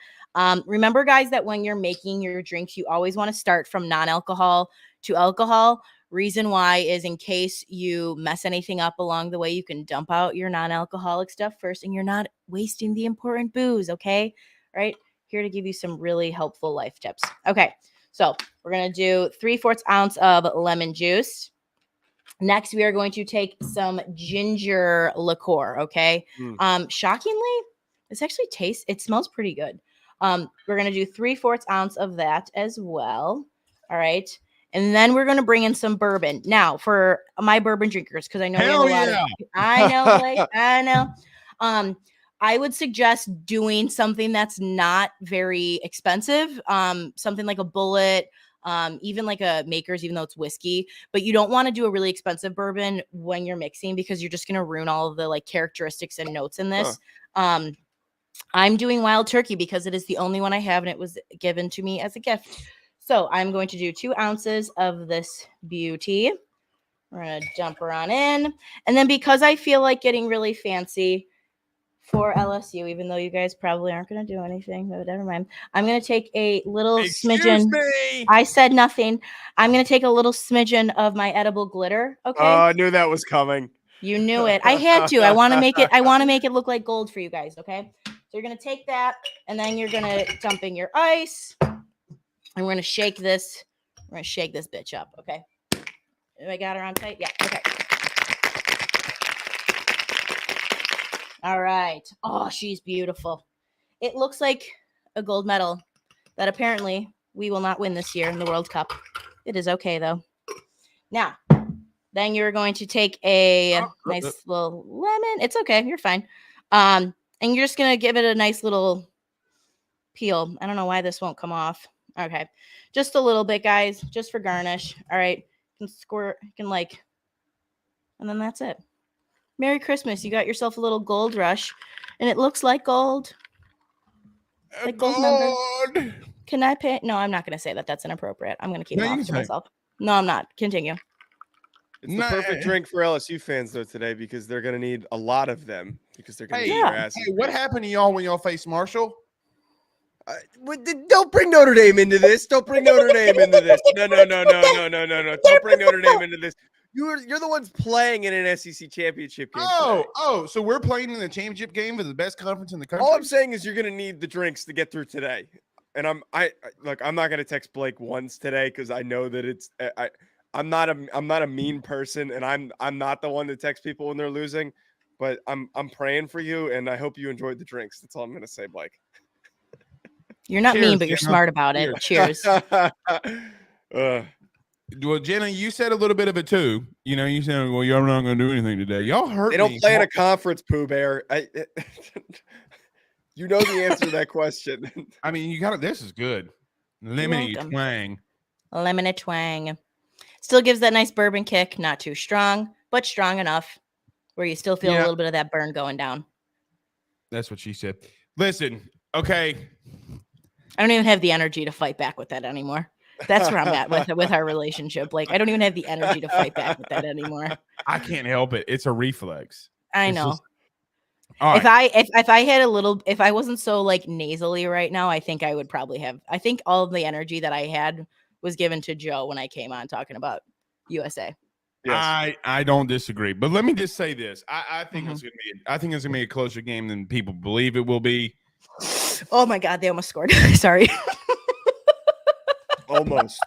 Remember, guys, that when you're making your drinks, you always want to start from non-alcohol to alcohol. Reason why is in case you mess anything up along the way, you can dump out your non-alcoholic stuff first, and you're not wasting the important booze. Okay. Right here to give you some really helpful life tips. Okay. So we're going to do 3/4 ounce of lemon juice. Next, we are going to take some ginger liqueur. Okay. Shockingly, this actually it smells pretty good. We're going to do 3/4 ounce of that as well. All right. And then we're going to bring in some bourbon. Now, for my bourbon drinkers, because I know we have a lot of, I know, Blake, I know. I would suggest doing something that's not very expensive. Something like a Bullet, even like a Maker's, even though it's whiskey. But you don't want to do a really expensive bourbon when you're mixing because you're just going to ruin all of the like characteristics and notes in this. I'm doing Wild Turkey because it is the only one I have, and it was given to me as a gift. So I'm going to do 2 ounces of this beauty. We're going to dump her on in. And then because I feel like getting really fancy for LSU, even though you guys probably aren't going to do anything, but never mind. I'm going to take a little smidgen. I said nothing. I'm going to take a little smidgen of my edible glitter. Okay. Oh, I knew that was coming. You knew it. I had to. I want to make it look like gold for you guys. Okay. So you're going to take that, and then you're going to dump in your ice. And we're going to shake this. We're going to shake this bitch up. Okay. I got her on tight. Yeah. Okay. All right. Oh, she's beautiful. It looks like a gold medal that apparently we will not win this year in the World Cup. It is okay, though. Now, then you're going to take a nice little lemon. It's okay. You're fine. And you're just going to give it a nice little peel. I don't know why this won't come off. Okay. Just a little bit, guys, just for garnish. All right. You can squirt, and then that's it. Merry Christmas. You got yourself a little gold rush, and it looks like gold. Like gold member. Can I pay? No, I'm not going to say that. That's inappropriate. I'm going to keep it off to myself. No, I'm not. Continue. It's the perfect drink for LSU fans, though, today, because they're going to need a lot of them because they're going to need their asses. Hey, what happened to y'all when y'all faced Marshall? Don't bring Notre Dame into this. Don't bring Notre Dame into this. No. Don't bring Notre Dame into this. You're the ones playing in an SEC championship game. So we're playing in the championship game for the best conference in the country. All I'm saying is you're going to need the drinks to get through today. And I'm not going to text Blake once today because I know that I'm not a mean person, and I'm not the one to text people when they're losing. But I'm praying for you, and I hope you enjoyed the drinks. That's all I'm going to say, Blake. You're not mean, but you're smart about it. Cheers. Well, Jenna, you said a little bit of it too. You said, well, you're not going to do anything today. Y'all hurt me. They don't play in a conference, Pooh Bear. You know the answer to that question. I mean, you got it. This is good. Lemony twang. Lemony twang. Still gives that nice bourbon kick. Not too strong, but strong enough where you still feel a little bit of that burn going down. That's what she said. Listen, okay. I don't even have the energy to fight back with that anymore. That's where I'm at with our relationship. Like, I don't even have the energy to fight back with that anymore. I can't help it. It's a reflex. I know. All right. If I wasn't so like nasally right now, I think I would probably have. I think all of the energy that I had was given to Joe when I came on talking about USA. Yes. I don't disagree, but let me just say this: I think it's gonna be a closer game than people believe it will be. Oh my God, they almost scored. Sorry. Almost.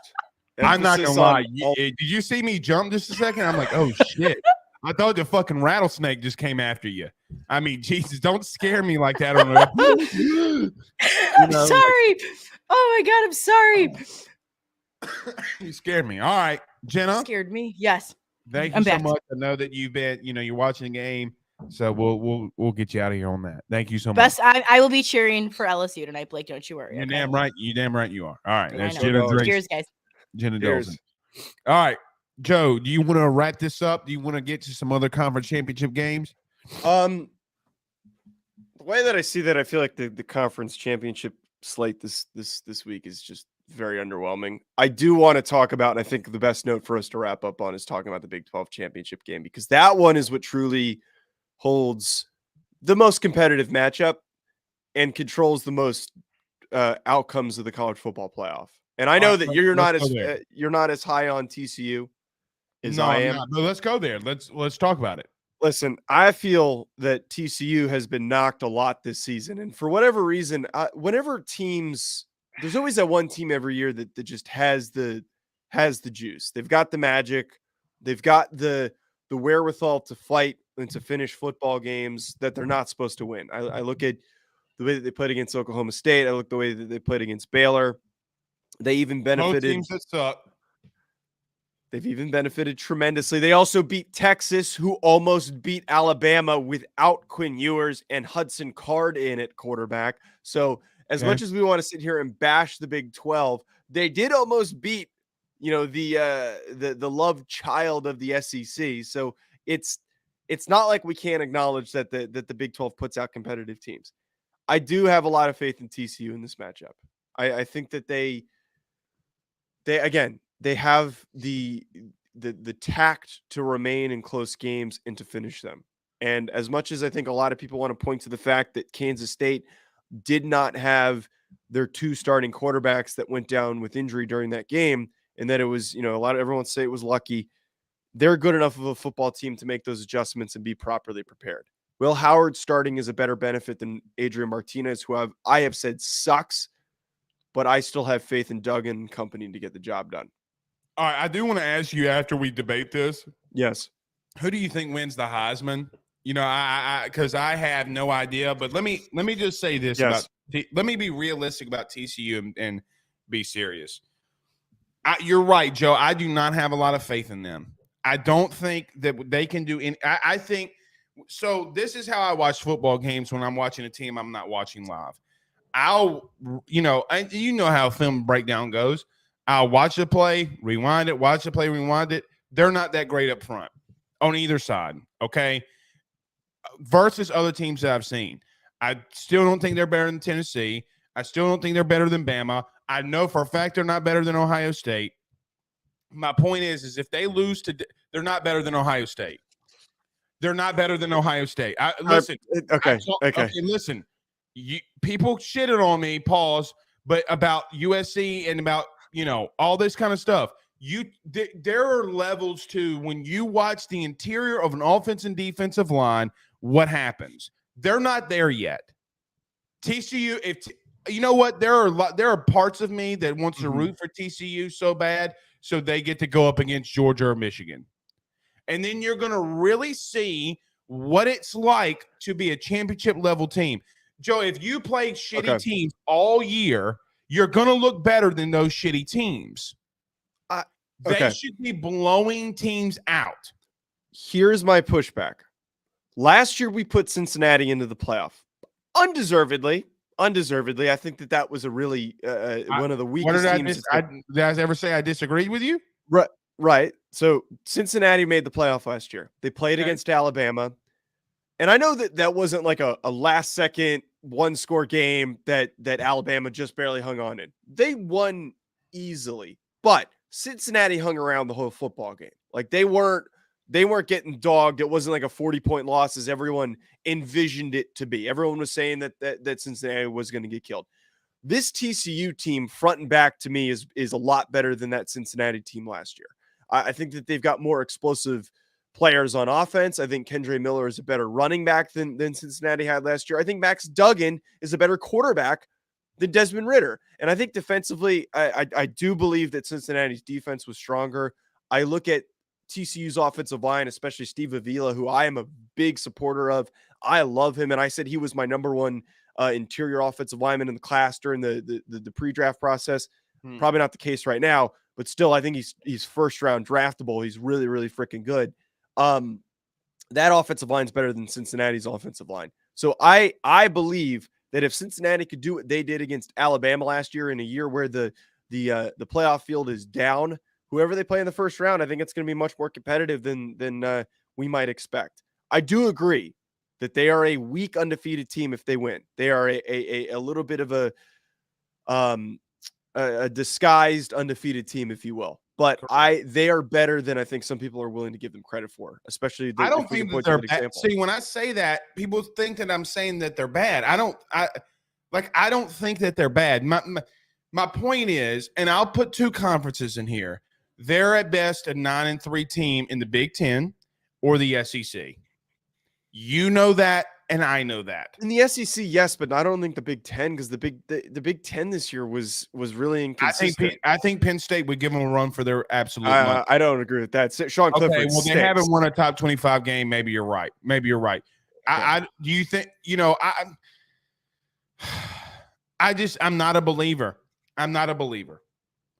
I'm not gonna lie. Did you see me jump just a second? I'm like, oh shit. I thought the fucking rattlesnake just came after you. I mean, Jesus, don't scare me like that. I'm sorry. Oh my God, I'm sorry. You scared me. All right, Jenna, Scared me. Yes. thank you I'm so back. much. I know that you've been, you're watching the game, so we'll get you out of here on that. Thank you so Best. much. I will be cheering for LSU tonight, Blake. Don't you worry. You're Okay? damn right. You damn right you are. All right, I there's know. Jenna Drinks, Cheers, guys. Jenna Cheers. Dolson. All right, Joe, do you want to wrap this up? Do you want to get to some other conference championship games? The way that I see that, I feel like the conference championship slate this week is just very underwhelming. I do want to talk about, and I think the best note for us to wrap up on is talking about the Big 12 championship game, because that one is what truly holds the most competitive matchup and controls the most outcomes of the college football playoff. And I know that you're not as high on TCU as I am. But let's go there. Let's talk about it. Listen, I feel that TCU has been knocked a lot this season. And for whatever reason, whenever teams, there's always that one team every year that just has the juice. They've got the magic. They've got the wherewithal to fight and to finish football games that they're not supposed to win. I look at the way that they played against Oklahoma State. I look at the way that they played against Baylor. They even benefited. Both teams that suck. They've even benefited tremendously. They also beat Texas, who almost beat Alabama without Quinn Ewers and Hudson Card in at quarterback. So as much as we want to sit here and bash the Big 12, they did almost beat, the love child of the SEC. So it's not like we can't acknowledge that the Big 12 puts out competitive teams. I do have a lot of faith in TCU in this matchup. I think that they have the tact to remain in close games and to finish them. And as much as I think a lot of people want to point to the fact that Kansas State did not have their two starting quarterbacks that went down with injury during that game, and that it was, everyone say it was lucky, they're good enough of a football team to make those adjustments and be properly prepared. Will Howard starting is a better benefit than Adrian Martinez, who I have said sucks, but I still have faith in Duggan and company to get the job done. All right, I do want to ask you after we debate this. Yes. Who do you think wins the Heisman? Because I have no idea. But let me just say this Yes. let me be realistic about TCU and be serious. You're right, Joe. I do not have a lot of faith in them. I don't think that they can do any. I think so. This is how I watch football games when I'm watching a team I'm not watching live. How film breakdown goes. I'll watch the play, rewind it, watch the play, rewind it. They're not that great up front on either side, okay? Versus other teams that I've seen. I still don't think they're better than Tennessee. I still don't think they're better than Bama. I know for a fact they're not better than Ohio State. My point is if they lose they're not better than Ohio State. They're not better than Ohio State. Listen. Okay. Listen. People shitted on me, pause, but about USC and about all this kind of stuff. There are levels to when you watch the interior of an offense and defensive line, what happens? They're not there yet. TCU, there are parts of me that wants to root for TCU so bad so they get to go up against Georgia or Michigan. And then you're going to really see what it's like to be a championship level team. Joe, if you play shitty teams all year, you're going to look better than those shitty teams. They should be blowing teams out. Here's my pushback. Last year, we put Cincinnati into the playoff. Undeservedly. I think that was a really one of the weakest teams. Did I ever say I disagreed with you? Right. So Cincinnati made the playoff last year. They played against Alabama. And I know that wasn't like a last-second one-score game that Alabama just barely hung on in. They won easily, but Cincinnati hung around the whole football game. Like they weren't getting dogged. It wasn't like a 40-point loss as everyone envisioned it to be. Everyone was saying that Cincinnati was going to get killed. This TCU team, front and back, to me is a lot better than that Cincinnati team last year. I think that they've got more explosive players on offense. I think Kendre Miller is a better running back than Cincinnati had last year. I think Max Duggan is a better quarterback than Desmond Ridder. And I think defensively, I do believe that Cincinnati's defense was stronger. I look at TCU's offensive line, especially Steve Avila, who I am a big supporter of. I love him. And I said he was my number one interior offensive lineman in the class during the pre-draft process. Probably not the case right now. but still, I think he's first round draftable. He's really, really freaking good. That offensive line is better than Cincinnati's offensive line. So I Bleav that if Cincinnati could do what they did against Alabama last year in a year where the playoff field is down, whoever they play in the first round, I think it's going to be much more competitive than we might expect. I do agree that they are a weak undefeated team if they win. They are a little bit of a disguised undefeated team, if you will. But they are better than I think some people are willing to give them credit for, especially. I don't think that they're bad. See, when I say that, people think that I'm saying that they're bad. I don't think that they're bad. My point is, and I'll put two conferences in here. They're at best a 9-3 team in the Big Ten or the SEC. You know that, and I know that. In the SEC, yes, but I don't think the Big Ten, because the Big Ten this year was really inconsistent. I think Penn State would give them a run for their absolute money. I don't agree with that. Sean Clifford. Okay, well, they haven't won a top 25 game. Maybe you're right. Okay. Do you think, I'm not a believer. I'm not a believer.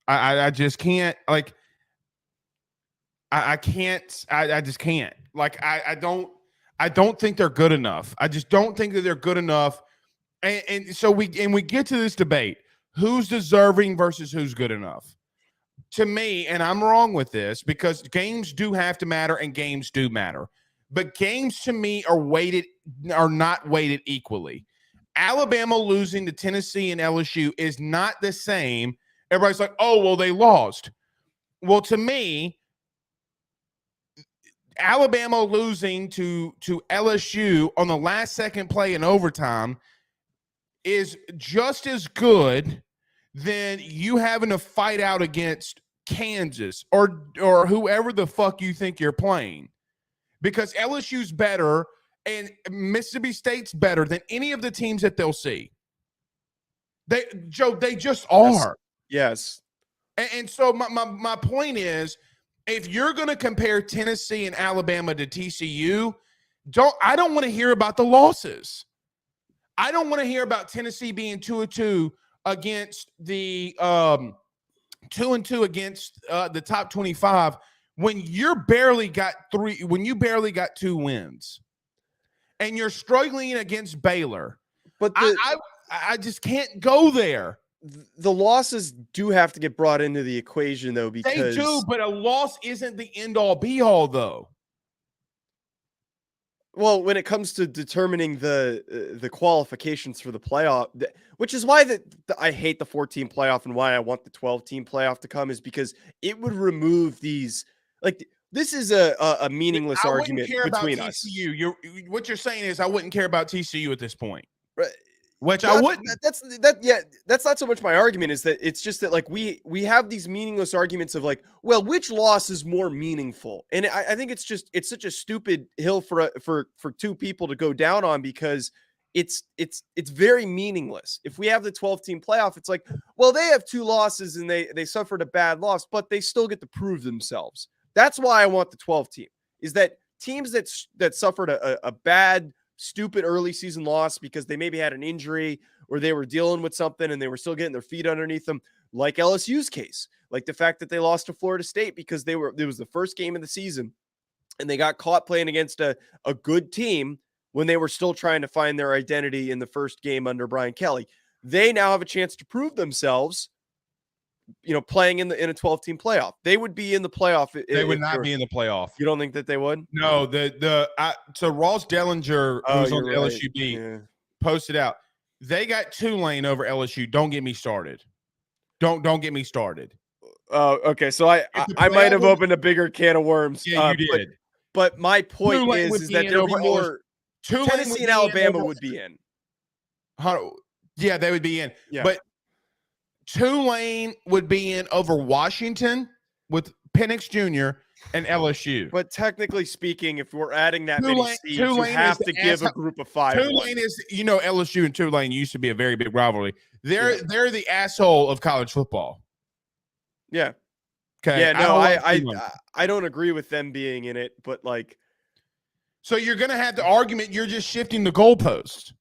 I just can't, like, I just can't. Like, I don't think they're good enough. I just don't think that they're good enough. And so we get to this debate, who's deserving versus who's good enough. To me, and I'm wrong with this because games do have to matter and games do matter. But games to me are not weighted equally. Alabama losing to Tennessee and LSU is not the same. Everybody's like, oh, well, they lost. Well, to me, Alabama losing to LSU on the last second play in overtime is just as good than you having to fight out against Kansas or whoever the fuck you think you're playing. Because LSU's better and Mississippi State's better than any of the teams that they'll see. They just are. Yes. And so my point is, if you're going to compare Tennessee and Alabama to TCU, I don't want to hear about the losses. I don't want to hear about Tennessee being 2-2 against the 2-2 against the top 25 when you barely got 2 wins, and you're struggling against Baylor. But I just can't go there. The losses do have to get brought into the equation, though, because they do, but a loss isn't the end-all, be-all, though. Well, when it comes to determining the qualifications for the playoff, which is why I hate the 14 playoff and why I want the 12-team playoff to come, is because it would remove these. Like, this is a meaningless argument between us. What you're saying is I wouldn't care about TCU at this point. Right. Which I wouldn't. That's not so much my argument. Is that it's just that, like, we have these meaningless arguments of, like, well, which loss is more meaningful? And I think it's such a stupid hill for two people to go down on, because it's very meaningless. If we have the 12-team playoff, it's like, well, they have 2 losses and they suffered a bad loss, but they still get to prove themselves. That's why I want the 12-team. Is that teams that suffered a bad, stupid early season loss because they maybe had an injury or they were dealing with something and they were still getting their feet underneath them, like LSU's case, like the fact that they lost to Florida State because it was the first game of the season and they got caught playing against a good team when they were still trying to find their identity in the first game under Brian Kelly. They now have a chance to prove themselves, playing in a 12-team playoff. They would be in the playoff. They would not be in the playoff. You don't think that they would? No, so Ross Dellinger, who's on the LSU beat, posted out, they got Tulane over LSU. Don't get me started. Don't get me started. Okay. So I might have opened a bigger can of worms. Yeah, you did. But my point is that there'll be more. Tennessee and Alabama would be in. Yeah, they would be in. Yeah. But Tulane would be in over Washington with Penix Jr. and LSU. But technically speaking, if we're adding that many seeds, you have to give a group of 5. Tulane is, LSU and Tulane used to be a very big rivalry. They're the asshole of college football. Yeah. Okay. Yeah. No, I don't agree with them being in it, but like. So you're going to have the argument. You're just shifting the goalposts.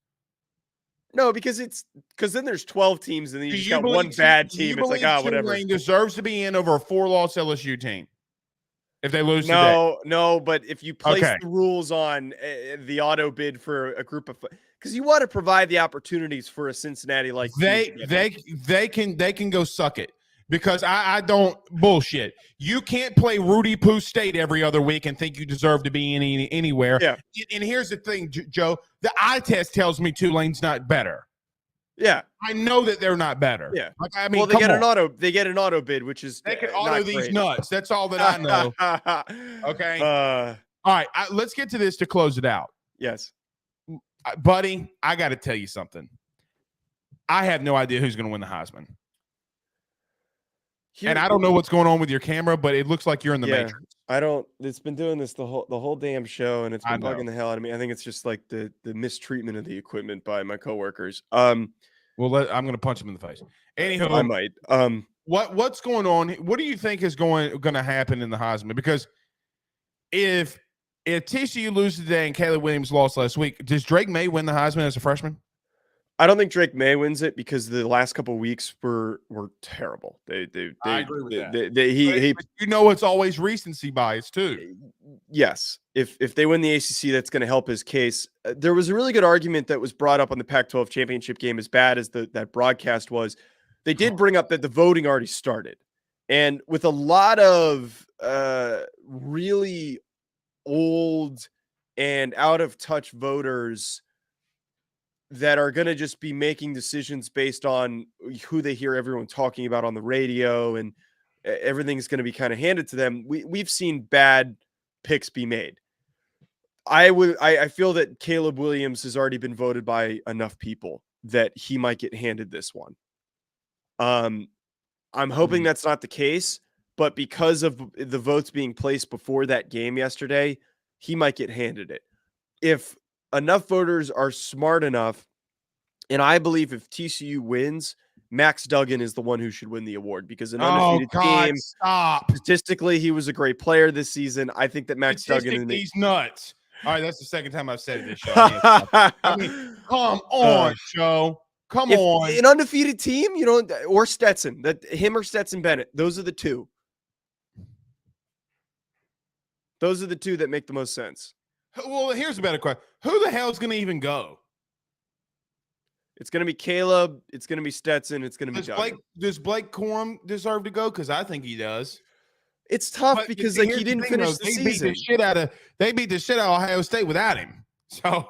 No, because then there's 12 teams and then you Do just you got one believe bad do you team. It's like, believe whatever. Tulane deserves to be in over a 4-loss LSU team if they lose today? No, but if you place Okay. the rules on the auto bid for a group of, because you want to provide the opportunities for a Cincinnati like They can go suck it, because I don't bullshit. You can't play Rudy Poo State every other week and think you deserve to be anywhere. Yeah. And here's the thing, Joe, the eye test tells me Tulane's not better. Yeah. I know that they're not better. Yeah. Like, I mean, Well, they get an auto bid, which is they can auto these great. nuts. That's all that I know. Okay. All right. Let's get to this to close it out. Yes. Buddy, I got to tell you something. I have no idea who's going to win the Heisman. And I don't know what's going on with your camera, but it looks like you're in the Matrix. I don't. It's been doing this the whole damn show, and it's been I know. bugging the hell out of me. I think it's just like the mistreatment of the equipment by my coworkers. Well, I'm going to punch him in the face. Anywho, I might. What's going on? What do you think is going to happen in the Heisman? Because if TCU loses today and Caleb Williams lost last week, does Drake May win the Heisman as a freshman? I don't think Drake May wins it because the last couple of weeks were terrible. I agree with that. It's always recency bias too. Yes, if they win the ACC, that's going to help his case. There was a really good argument that was brought up on the Pac-12 championship game, as bad as that broadcast was. They did bring up that the voting already started, and with a lot of really old and out of touch voters that are going to just be making decisions based on who they hear everyone talking about on the radio, and everything's going to be kind of handed to them. We've seen bad picks be made. I feel that Caleb Williams has already been voted by enough people that he might get handed this one. I'm hoping that's not the case, but because of the votes being placed before that game yesterday, he might get handed it. If enough voters are smart enough, and I believe if TCU wins, Max Duggan is the one who should win the award, because an undefeated team. Stop. Statistically, he was a great player this season. I think that Max Duggan. He's nuts. All right, that's the second time I've said it this show. I mean, come on, show. Come on. An undefeated team, or Stetson, him or Stetson Bennett. Those are the two. Those are the two that make the most sense. Well, here's a better question. Who the hell is going to even go? It's going to be Caleb. It's going to be Stetson. It's going to be Duggan. Does Blake Corum deserve to go? Because I think he does. It's tough because he didn't finish the season. They beat the shit out of Ohio State without him. So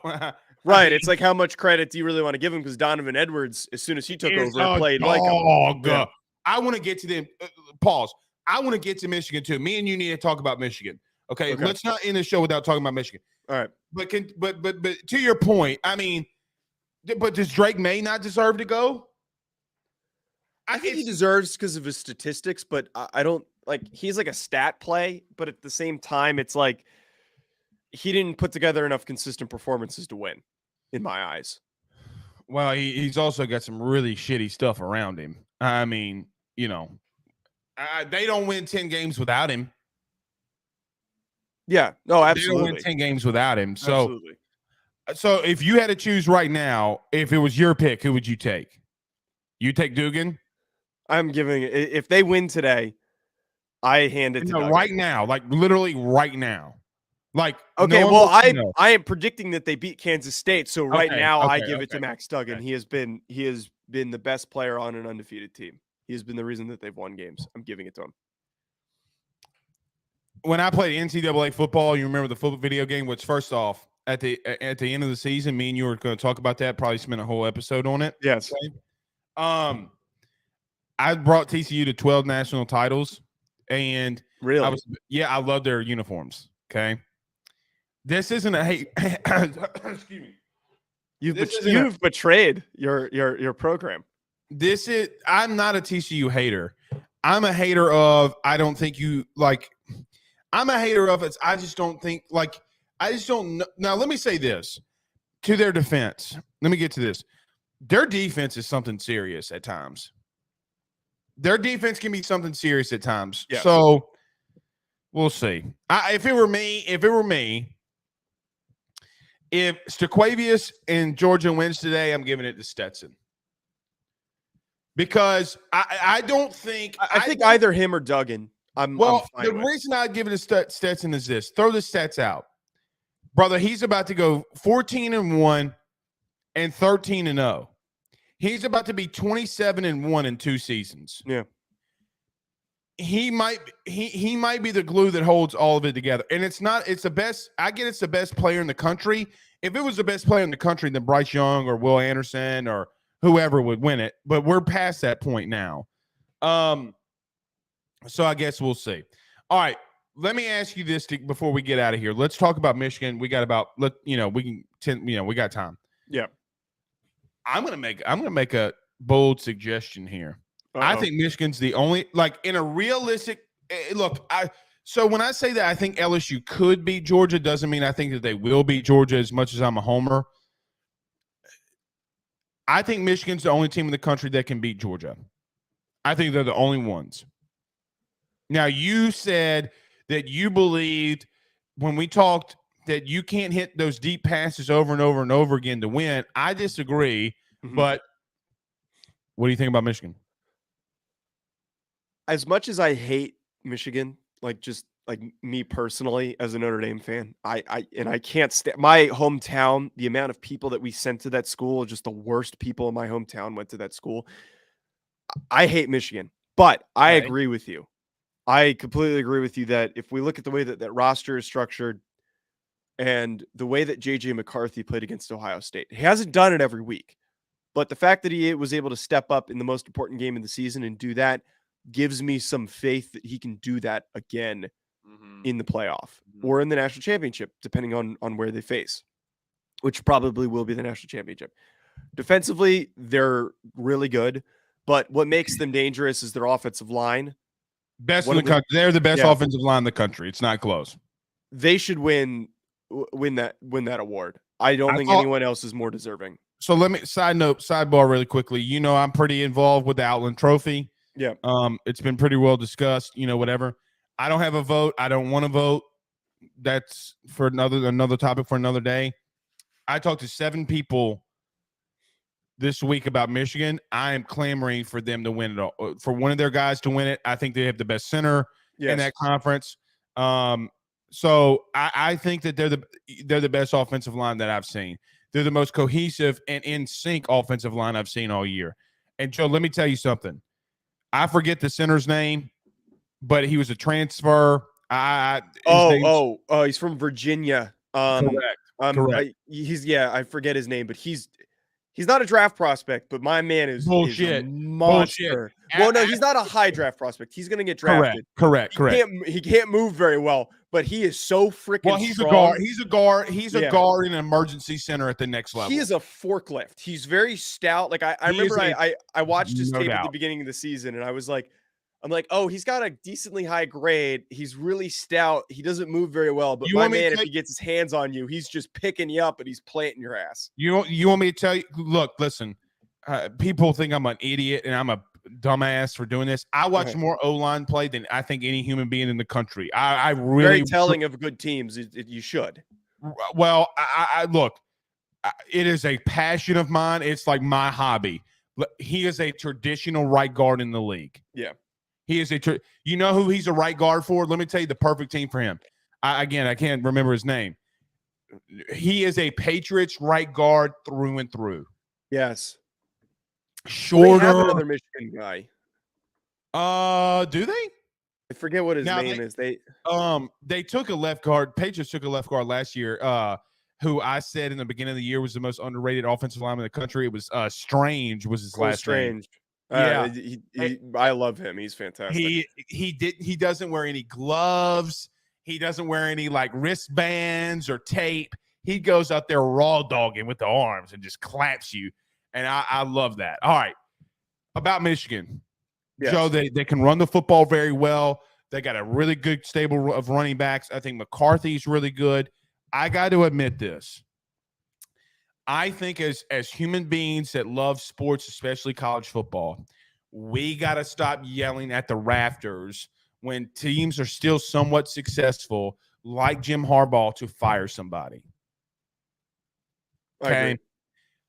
right. It's like, how much credit do you really want to give him? Because Donovan Edwards, as soon as he took over, played like him. Yeah. I want to get to them. Pause. I want to get to Michigan too. Me and you need to talk about Michigan. Okay. Let's not end the show without talking about Michigan. All right. But to your point, I mean, but does Drake May not deserve to go? I think he deserves because of his statistics, but I don't he's like a stat play, but at the same time, it's like he didn't put together enough consistent performances to win, in my eyes. Well, he's also got some really shitty stuff around him. I mean, they don't win 10 games without him. Yeah, no, absolutely. They don't win 10 games without him. So, absolutely. So if you had to choose right now, if it was your pick, who would you take? You take Duggan? I'm giving it. If they win today, I hand it to Duggan. Right now, like literally right now. Like, okay, well, I am predicting that they beat Kansas State. So now I give it to Max Duggan. Okay. He has been the best player on an undefeated team. He has been the reason that they've won games. I'm giving it to him. When I played NCAA football, you remember the football video game, which first off, at the end of the season, me and you were going to talk about that, probably spend a whole episode on it. Yes. Okay? I brought TCU to 12 national titles, and really, I love their uniforms. Okay, this isn't a hate. Excuse me. You've betrayed your program. I'm not a TCU hater. I'm a hater of. I don't think you like. I'm a hater of it. I just don't think like. I just don't know. Now let me say this to their defense. Let me get to this. Their defense is something serious at times. Their defense can be something serious at times. Yeah. So we'll see. If it were me, If Staquavius and Georgia wins today, I'm giving it to Stetson. Because I don't think I think either him or Duggan. I'm the fine with. reason I'd give it to Stetson is this. Throw the stats out. Brother, he's about to go 14-1 and 13-0. He's about to be 27-1 in 2 seasons. Yeah. He might be the glue that holds all of it together. And it's the best. I get it's the best player in the country. If it was the best player in the country, then Bryce Young or Will Anderson or whoever would win it. But we're past that point now. So I guess we'll see. All right. Let me ask you this before we get out of here. Let's talk about Michigan. We got we got time. Yeah. I'm gonna make a bold suggestion here. I think Michigan's the only, like, in a realistic look. So when I say that I think LSU could beat Georgia, doesn't mean I think that they will beat Georgia as much as I'm a homer. I think Michigan's the only team in the country that can beat Georgia. I think they're the only ones. Now, you said that you believed when we talked that you can't hit those deep passes over and over and over again to win. I disagree, but what do you think about Michigan? As much as I hate Michigan, like just like me personally as a Notre Dame fan, I can't stand my hometown. The amount of people that we sent to that school, just the worst people in my hometown went to that school. I hate Michigan, but I agree with you. I completely agree with you that if we look at the way that roster is structured and the way that J.J. McCarthy played against Ohio State, he hasn't done it every week, but the fact that he was able to step up in the most important game of the season and do that gives me some faith that he can do that again in the playoff or in the national championship, depending on where they face, which probably will be the national championship. Defensively, they're really good, but what makes them dangerous is their offensive line. Best in the country. They're the best offensive line in the country. It's not close. They should win that award. I don't think anyone else is more deserving. So let me sidebar really quickly. You know, I'm pretty involved with the Outland Trophy. Yeah. It's been pretty well discussed, whatever. I don't have a vote. I don't want to vote. That's for another topic for another day. I talked to 7 people this week about Michigan. I am clamoring for them to win it all, for one of their guys to win it. I think they have the best center in that conference. So I think that they're the best offensive line that I've seen. They're the most cohesive and in sync offensive line I've seen all year. And Joe, let me tell you something. I forget the center's name, but he was a transfer. He's from Virginia. Correct. I forget his name, but he's not a draft prospect, but my man is bullshit. Is a monster. Bullshit. Well, no, he's not a high draft prospect. He's going to get drafted. Correct. He can't move very well, but he is so freaking he's strong. a guard. He's a guard in an emergency center at the next level. He is a forklift. He's very stout. Like I remember I watched his tape at the beginning of the season, and I'm like, oh, he's got a decently high grade. He's really stout. He doesn't move very well, but if he gets his hands on you, he's just picking you up and he's planting your ass. You want me to tell you? Look, listen. People think I'm an idiot and I'm a dumbass for doing this. I watch more O-line play than I think any human being in the country. I really very telling of good teams. You should. Well, I look. It is a passion of mine. It's like my hobby. He is a traditional right guard in the league. Yeah. He is you know who he's a right guard for? Let me tell you the perfect team for him. I can't remember his name. He is a Patriots right guard through and through. Yes. Shorter. They have another Michigan guy. Do they? I forget what his name is. They took a left guard. Patriots took a left guard last year. Who I said in the beginning of the year was the most underrated offensive lineman in the country. It was Strange was his last name. Yeah, I love him. He's fantastic. He doesn't wear any gloves. He doesn't wear any like wristbands or tape. He goes out there raw dogging with the arms and just claps you. And I love that. All right. About Michigan. Yes. Joe, they can run the football very well. They got a really good stable of running backs. I think McCarthy's really good. I got to admit this. I think as human beings that love sports, especially college football, we got to stop yelling at the rafters when teams are still somewhat successful, like Jim Harbaugh, to fire somebody. Okay.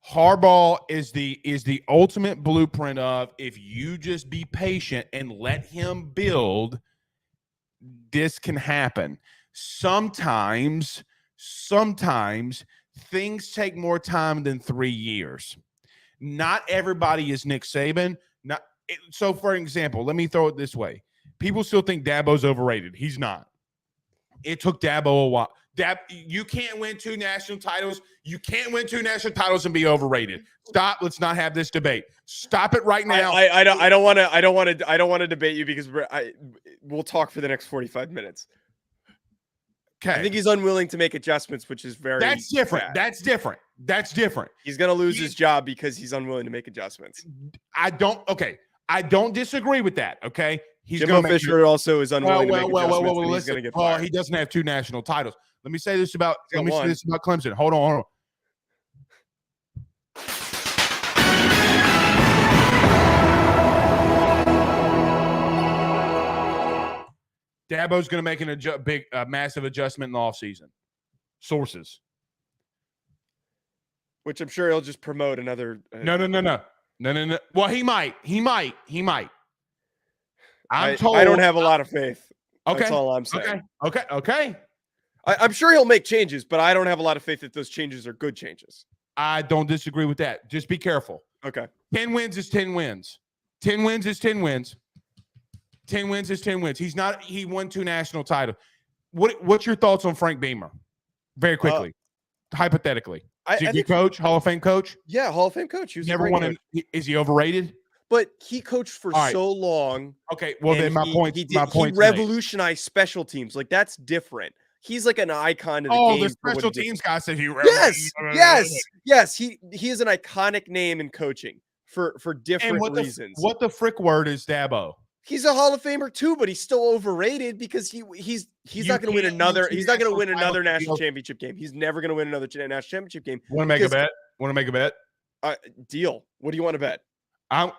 Harbaugh is the ultimate blueprint of if you just be patient and let him build, this can happen. Sometimes things take more time than 3 years. Not everybody is Nick Saban. So, for example, let me throw it this way. People still think Dabo's overrated. He's not. It took Dabo a while. You can't win 2 national titles. You can't win 2 national titles and be overrated. Stop. Let's not have this debate. Stop it right now. I don't want to debate you because we'll talk for the next 45 minutes. Okay. I think he's unwilling to make adjustments, which is very That's different. bad. That's different. He's going to lose his job because he's unwilling to make adjustments. I don't disagree with that. Okay. Jimbo Fisher also is unwilling to make adjustments. He's going to get fired. He doesn't have 2 national titles. Let me say this about Clemson. Hold on. Dabo's going to make massive adjustment in the offseason. Sources. Which I'm sure he'll just promote another. No. Well, he might. I'm told. I don't have a lot of faith. Okay. That's all I'm saying. Okay. I'm sure he'll make changes, but I don't have a lot of faith that those changes are good changes. I don't disagree with that. Just be careful. Okay. 10 wins is 10 wins. 10 wins is 10 wins. 10 wins is 10 wins. He won 2 national titles. What's your thoughts on Frank Beamer? Very quickly. Hypothetically. Is he a good coach? Hall of Fame coach? Yeah, Hall of Fame coach. He was never won. Is he overrated? But he coached for so long. Okay, well then my point. He revolutionized special teams. Like that's different. He's like an icon of the game. The special teams guy said he. Yes. He is an iconic name in coaching for different reasons. What the frick word is Dabo? He's a Hall of Famer too, but he's still overrated because he's not going to win another. He's not going to win another national championship game. He's never going to win another national championship game. Want to make a bet? Deal. What do you want to bet?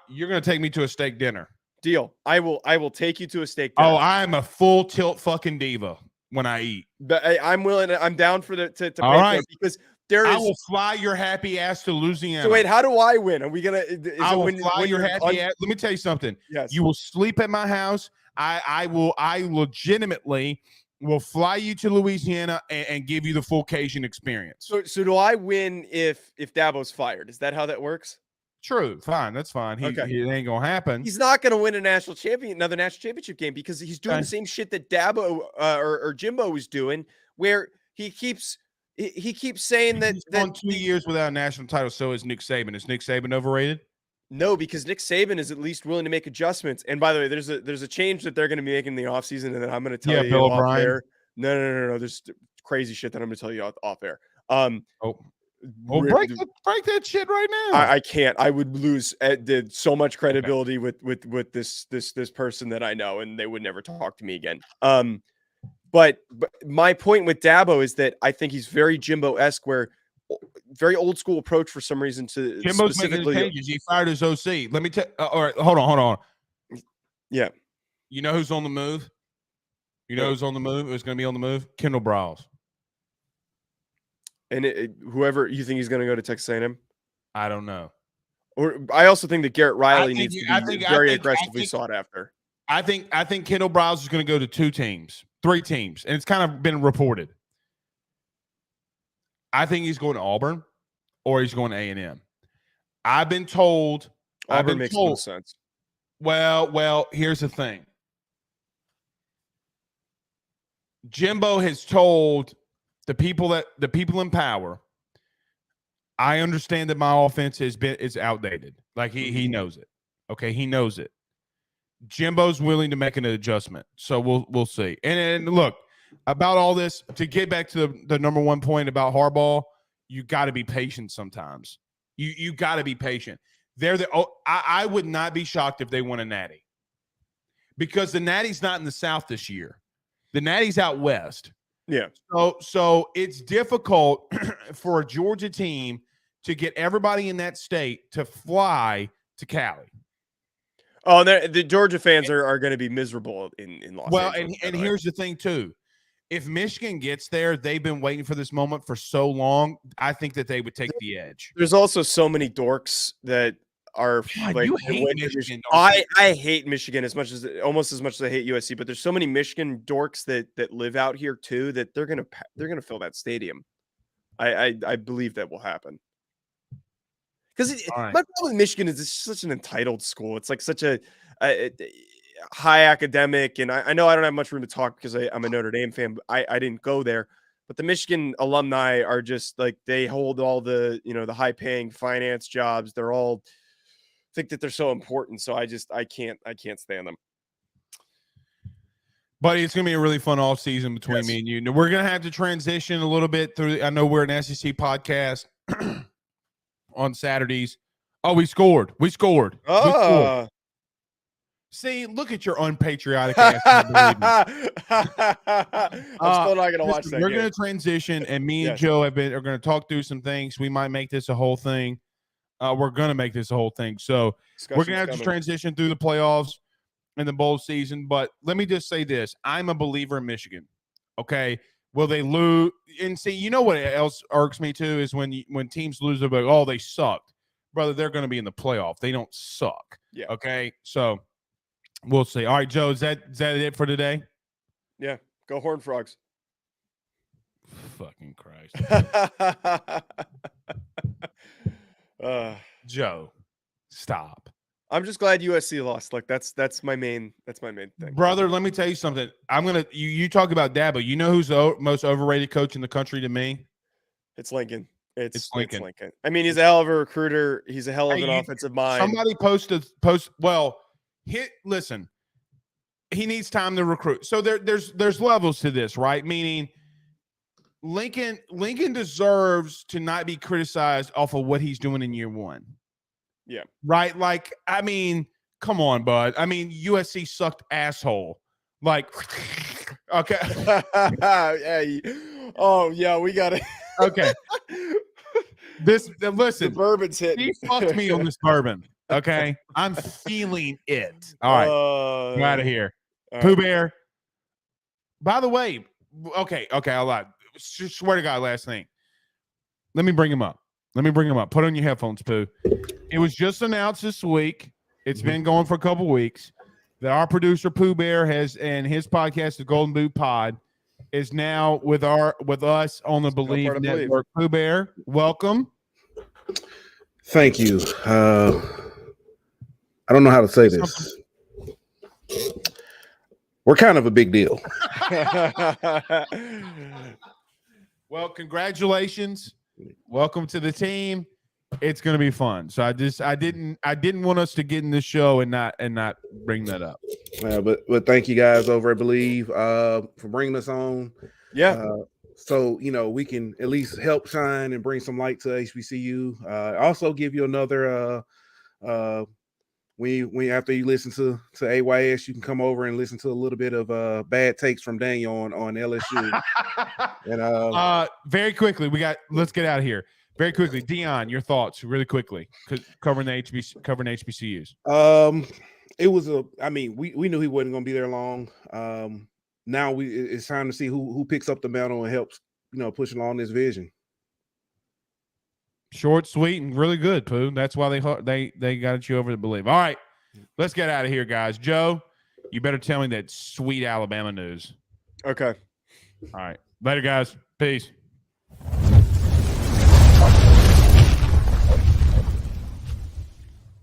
You're going to take me to a steak dinner. Deal. I will take you to a steak dinner. Oh, I'm a full tilt fucking diva when I eat. But I'm willing. I'm down for to pay all right. for it because I will fly your happy ass to Louisiana. So wait, how do I win? Are we gonna? I will fly your happy ass. Let me tell you something. Yes. You will sleep at my house. I legitimately will fly you to Louisiana and give you the full Cajun experience. So do I win if Dabo's fired? Is that how that works? True. Fine. That's fine. It ain't gonna happen. He's not gonna win another national championship game because he's doing the same shit that Dabo or Jimbo was doing, where he keeps saying that won 2 years without a national title. So is Nick Saban. Is Nick Saban overrated? No, because Nick Saban is at least willing to make adjustments. And by the way, there's a change that they're going to be making in the offseason, and then I'm going to tell you Bill off O'Brien. air. No. There's crazy shit that I'm going to tell you off air. Break that shit right now. I can't. I would lose so much credibility with this person that I know, and they would never talk to me again. But my point with Dabo is that I think he's very Jimbo-esque, where very old school approach for some reason to Jimbo's making changes. He fired his OC. Let me tell. All right, hold on. Yeah. You know who's on the move? Who's on the move? Who's going to be on the move? Kendall Briles. And whoever you think he's going to go to Texas A&M? I don't know. Or I also think that Garrett Riley needs to be very aggressively sought after. I think Kendall Briles is going to go to 3 teams, and it's kind of been reported. I think he's going to Auburn, or he's going to A&M. I've been told. Auburn makes no sense. Well, here's the thing. Jimbo has told the people in power. I understand that my offense is outdated. Like he knows it. Okay, he knows it. Jimbo's willing to make an adjustment, so we'll see. And look, about all this, to get back to the number one point about Harbaugh, you got to be patient sometimes. You got to be patient. I would not be shocked if they won a Natty, because the Natty's not in the South this year. The Natty's out west. Yeah. So it's difficult for a Georgia team to get everybody in that state to fly to Cali. Oh, the Georgia fans are going to be miserable in Los Angeles. Well, and here's the thing too. if Michigan gets there, they've been waiting for this moment for so long. I think that they would take the edge. There's also so many dorks that are God, like you that hate went to Michigan, don't you? I hate Michigan almost as much as I hate USC, but there's so many Michigan dorks that live out here too that they're gonna fill that stadium. I Bleav that will happen. Because All right. my problem with Michigan is it's such an entitled school. It's like such a high academic, and I know I don't have much room to talk because I'm a Notre Dame fan, but I didn't go there. But the Michigan alumni are just like they hold all the the high paying finance jobs. They're all think that they're so important. So I can't stand them. Buddy, it's going to be a really fun off season between me and you. Now, we're going to have to transition a little bit through. I know we're an SEC podcast on Saturdays. Oh, we scored. We scored. See, look at your unpatriotic ass. I'm still not going to watch that. We're going to transition, and me and Joe are going to talk through some things. We might make this a whole thing. We're going to make this a whole thing. So we're going to have to transition through the playoffs in the bowl season. But let me just say this. I'm a believer in Michigan. Okay. Will they lose? And see, you know what else irks me too is when teams lose, they're like, oh, they sucked. Brother, they're going to be in the playoff. They don't suck. Yeah. Okay. So we'll see. All right, Joe, is that it for today? Yeah. Go Horned Frogs. Fucking Christ. Joe, stop. I'm just glad USC lost. Like that's my main thing. Brother, let me tell you something. You talk about Dabo. You know who's the most overrated coach in the country to me? It's Lincoln. It's Lincoln. Lincoln. I mean, he's a hell of a recruiter. He's a hell of an offensive mind. Somebody listen, he needs time to recruit. So there's levels to this, right? Meaning Lincoln deserves to not be criticized off of what he's doing in year one. Yeah. Right? Like, I mean, come on, bud. I mean, USC sucked asshole. Like, okay. Oh, yeah, we got it. Okay. Listen. The bourbon's hitting. He fucked me on this bourbon. Okay. I'm feeling it. All right. Get out of here. Pooh Bear. By the way, okay, I'll lie. Swear to God, last thing. Let me bring him up. Put on your headphones, Pooh. It was just announced this week. It's been going for a couple weeks that our producer Pooh Bear and his podcast, the Golden Boot Pod, is now with us on the Bleav Network. Pooh Bear, welcome. Thank you. I don't know how to say this. We're kind of a big deal. Well, congratulations. Welcome to the team. It's going to be fun. So I didn't want us to get in the show and not bring that up. But thank you guys over at Bleav for bringing us on. Yeah. So we can at least help shine and bring some light to HBCU. Also give you another when after you listen to AYS, you can come over and listen to a little bit of bad takes from Daniel on LSU. And very quickly, let's get out of here. Very quickly, Dion, your thoughts really quickly, covering HBCUs. It was we knew he wasn't going to be there long. Now it's time to see who picks up the mantle and helps push along this vision. Short, sweet, and really good, Pooh. That's why they got you over to Bleav. All right, let's get out of here, guys. Joe, you better tell me that sweet Alabama news. Okay. All right. Later, guys. Peace.